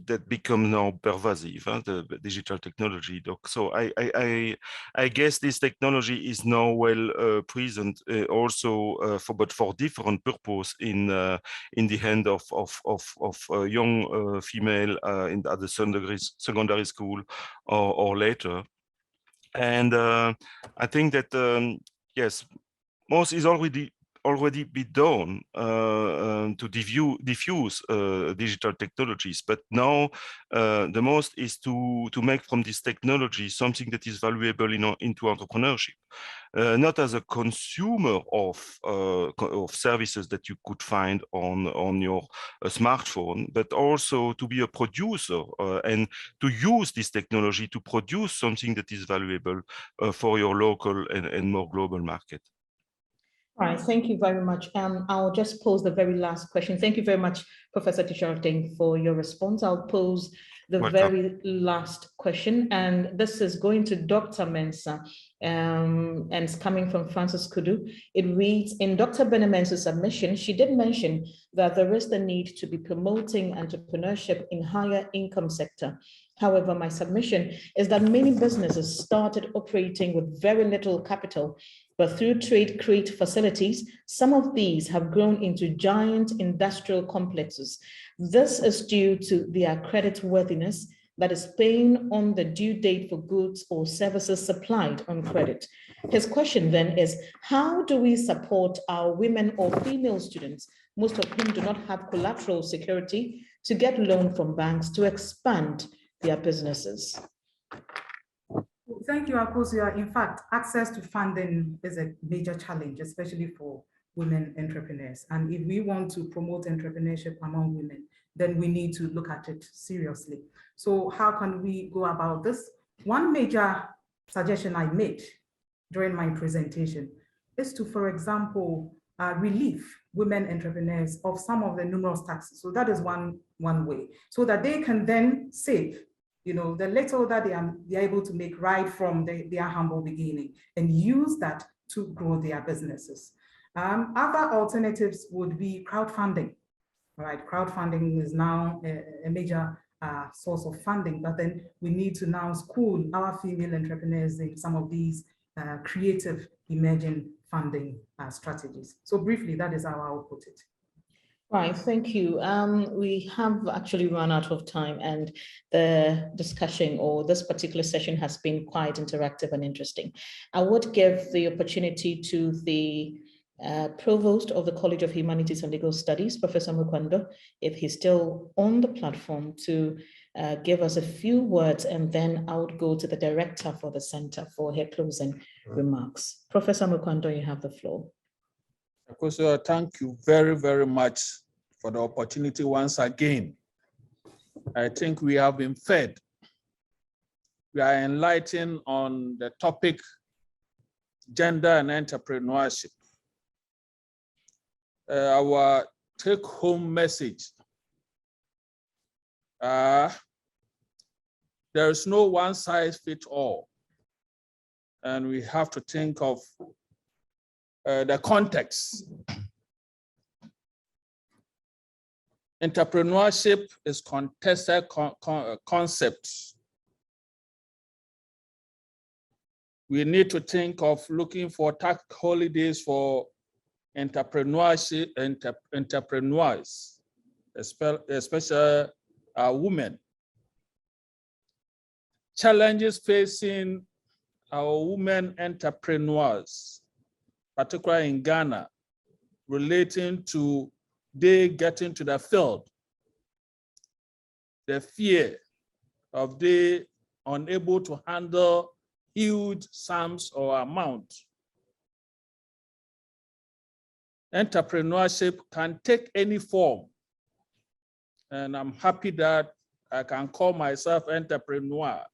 that become now pervasive, the digital technology. So I guess this technology is now well present also but for different purpose in the hand of young female at the secondary school or later. And I think that yes, most is already be done to diffuse digital technologies, but now the most is to make from this technology something that is valuable into entrepreneurship, not as a consumer of services that you could find on your smartphone, but also to be a producer and to use this technology to produce something that is valuable for your local and more global market. All right, thank you very much. I'll just pose the very last question. Thank you very much, Professor Desjardins, for your response. I'll pose the very last question, and this is going to Dr. Mensah, and it's coming from Francis Kudu. It reads, in Dr. Benemensa's submission, she did mention that there is the need to be promoting entrepreneurship in higher income sector. However, my submission is that many businesses started operating with very little capital, but through trade create facilities, some of these have grown into giant industrial complexes. This is due to their creditworthiness, that is paying on the due date for goods or services supplied on credit. His question then is, how do we support our women or female students, most of whom do not have collateral security, to get loan from banks to expand their businesses? Thank you, Akosia. In fact, access to funding is a major challenge, especially for women entrepreneurs. And if we want to promote entrepreneurship among women, then we need to look at it seriously. So how can we go about this? One major suggestion I made during my presentation is to, for example, relieve women entrepreneurs of some of the numerous taxes. So that is one way, so that they can then save the little that they are able to make right from their humble beginning and use that to grow their businesses. Other alternatives would be crowdfunding. Right, crowdfunding is now a major source of funding, but then we need to now school our female entrepreneurs in some of these creative emerging funding strategies. So briefly, that is how I'll put it. Right, thank you. We have actually run out of time, and the discussion or this particular session has been quite interactive and interesting. I would give the opportunity to the Provost of the College of Humanities and Legal Studies, Professor Mukwando, if he's still on the platform, to give us a few words, and then I would go to the Director for the Center for her closing remarks. Professor Mukwando, you have the floor. Professor, thank you very, very much for the opportunity once again. I think we have been fed. We are enlightened on the topic, gender and entrepreneurship. Our take-home message, there is no one size fits all. And we have to think of the context. Entrepreneurship is contested concept. We need to think of looking for tax holidays for entrepreneurs, especially women. Challenges facing our women entrepreneurs, particularly in Ghana, relating to they getting to the field, the fear of they unable to handle huge sums or amount. Entrepreneurship can take any form, and I'm happy that I can call myself entrepreneur.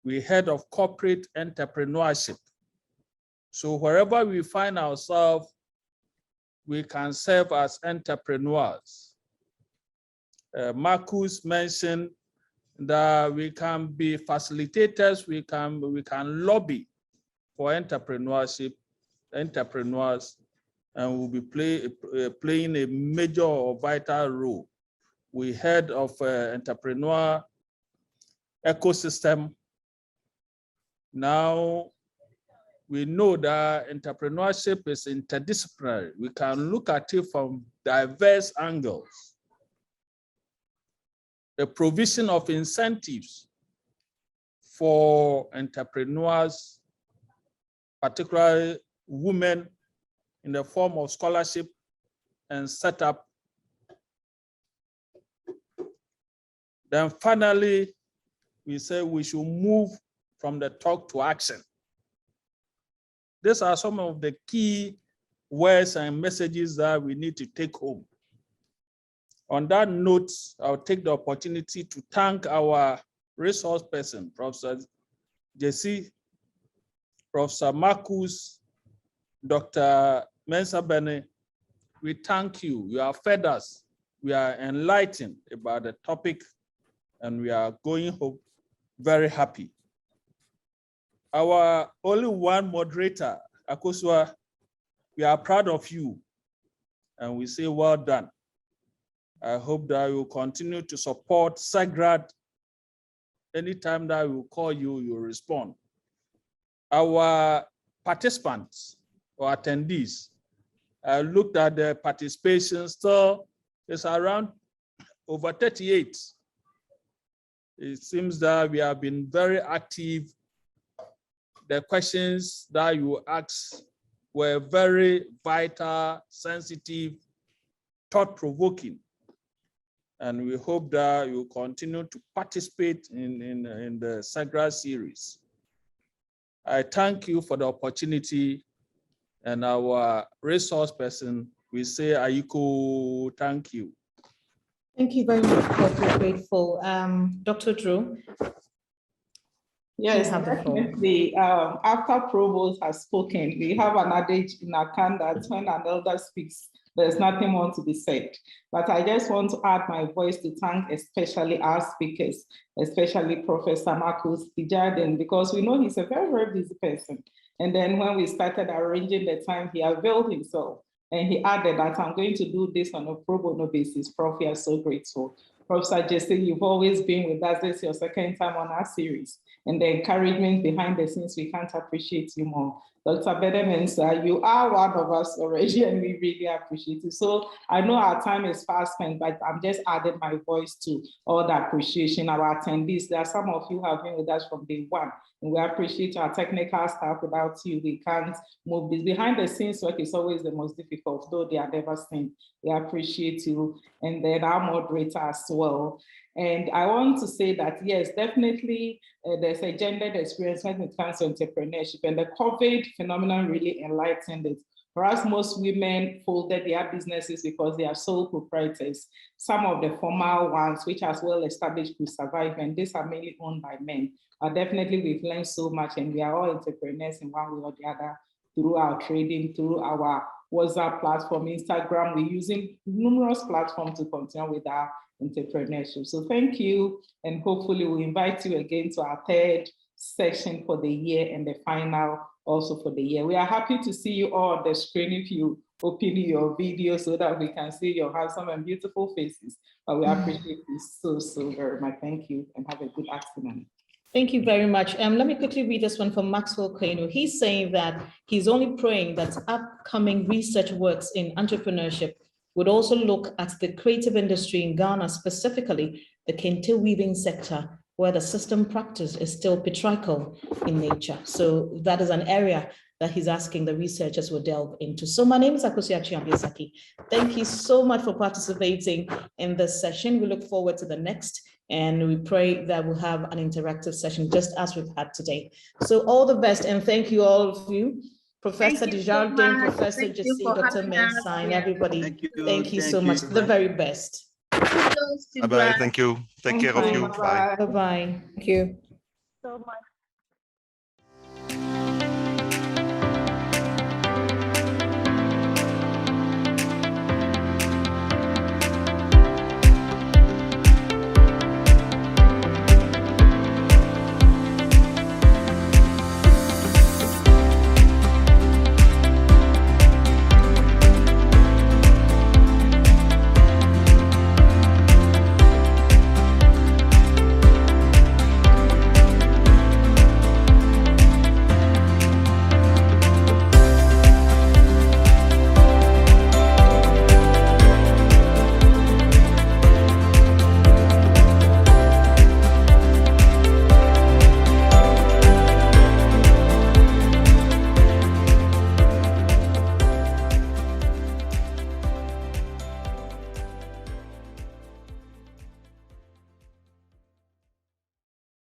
We heard of corporate entrepreneurship. So wherever we find ourselves, we can serve as entrepreneurs. Marcus mentioned that we can be facilitators, we can lobby for entrepreneurship, entrepreneurs, and we'll be playing a major or vital role. We heard of entrepreneur ecosystem. Now, we know that entrepreneurship is interdisciplinary. We can look at it from diverse angles. The provision of incentives for entrepreneurs, particularly women, in the form of scholarship and setup. Then finally, we say we should move from the talk to action. These are some of the key words and messages that we need to take home. On that note, I'll take the opportunity to thank our resource person, Professor Jesse, Professor Marcus, Dr. Mensah Bene. We thank you. You have fed us. We are enlightened about the topic, and we are going home very happy. Our only one moderator, Akosua, we are proud of you, and we say well done. I hope that you will continue to support CEGRAD. Anytime that we will call you, you will respond. Our participants or attendees, I looked at the participation, still it's around over 38. It seems that we have been very active. The questions that you asked were very vital, sensitive, thought-provoking. And we hope that you continue to participate in the CEGRAD series. I thank you for the opportunity, and our resource person, we say, Ayiko, thank you. Thank you very much, we're grateful. Dr. Drew. Yes, definitely. After Provost has spoken, we have an adage in Akan that when an elder speaks, there's nothing more to be said. But I just want to add my voice to thank especially our speakers, especially Professor Marcus Ijarden, because we know he's a very, very busy person. And then when we started arranging the time, he availed himself. And he added that I'm going to do this on a pro bono basis. Prof, we are so grateful. Professor Jesse, you've always been with us. This is your second time on our series. And the encouragement behind the scenes, we can't appreciate you more. Dr. Bedemensa, you are one of us already, and we really appreciate it. So I know our time is fast spent, but I'm just adding my voice to all the appreciation. Our attendees, there are some of you who have been with us from day one, and we appreciate our technical staff. Without you, we can't move this. Behind the scenes work is always the most difficult, though they are never seen. We appreciate you, and then our moderator as well. And I want to say that, yes, definitely there's a gendered experience when it comes to entrepreneurship, and the COVID phenomenon really enlightened it. For us, most women folded their businesses because they are sole proprietors. Some of the formal ones, which are well established, could survive, and these are mainly owned by men. But definitely we've learned so much, and we are all entrepreneurs in one way or the other through our trading, through our WhatsApp platform, Instagram. We're using numerous platforms to continue with our entrepreneurship. So thank you, and hopefully we'll invite you again to our third session for the year and the final also for the year. We are happy to see you all on the screen if you open your video so that we can see your handsome and beautiful faces. But we appreciate this so very much. Thank you, and have a good afternoon. Thank you very much. Let me quickly read this one from Maxwell Kano. He's saying that he's only praying that upcoming research works in entrepreneurship would also look at the creative industry in Ghana, specifically the kente weaving sector, where the system practice is still patriarchal in nature. So that is an area that he's asking the researchers will delve into. So my name is Akosua Chiambiesaki. Thank you so much for participating in this session. We look forward to the next, and we pray that we'll have an interactive session just as we've had today. So all the best, and thank you all of you. Professor Desjardins, Professor Jesse, Dr. Mensah, and everybody. Thank you so much. The very best. Bye-bye. Thank you. Take care of you. Bye. Bye-bye. Thank you so much.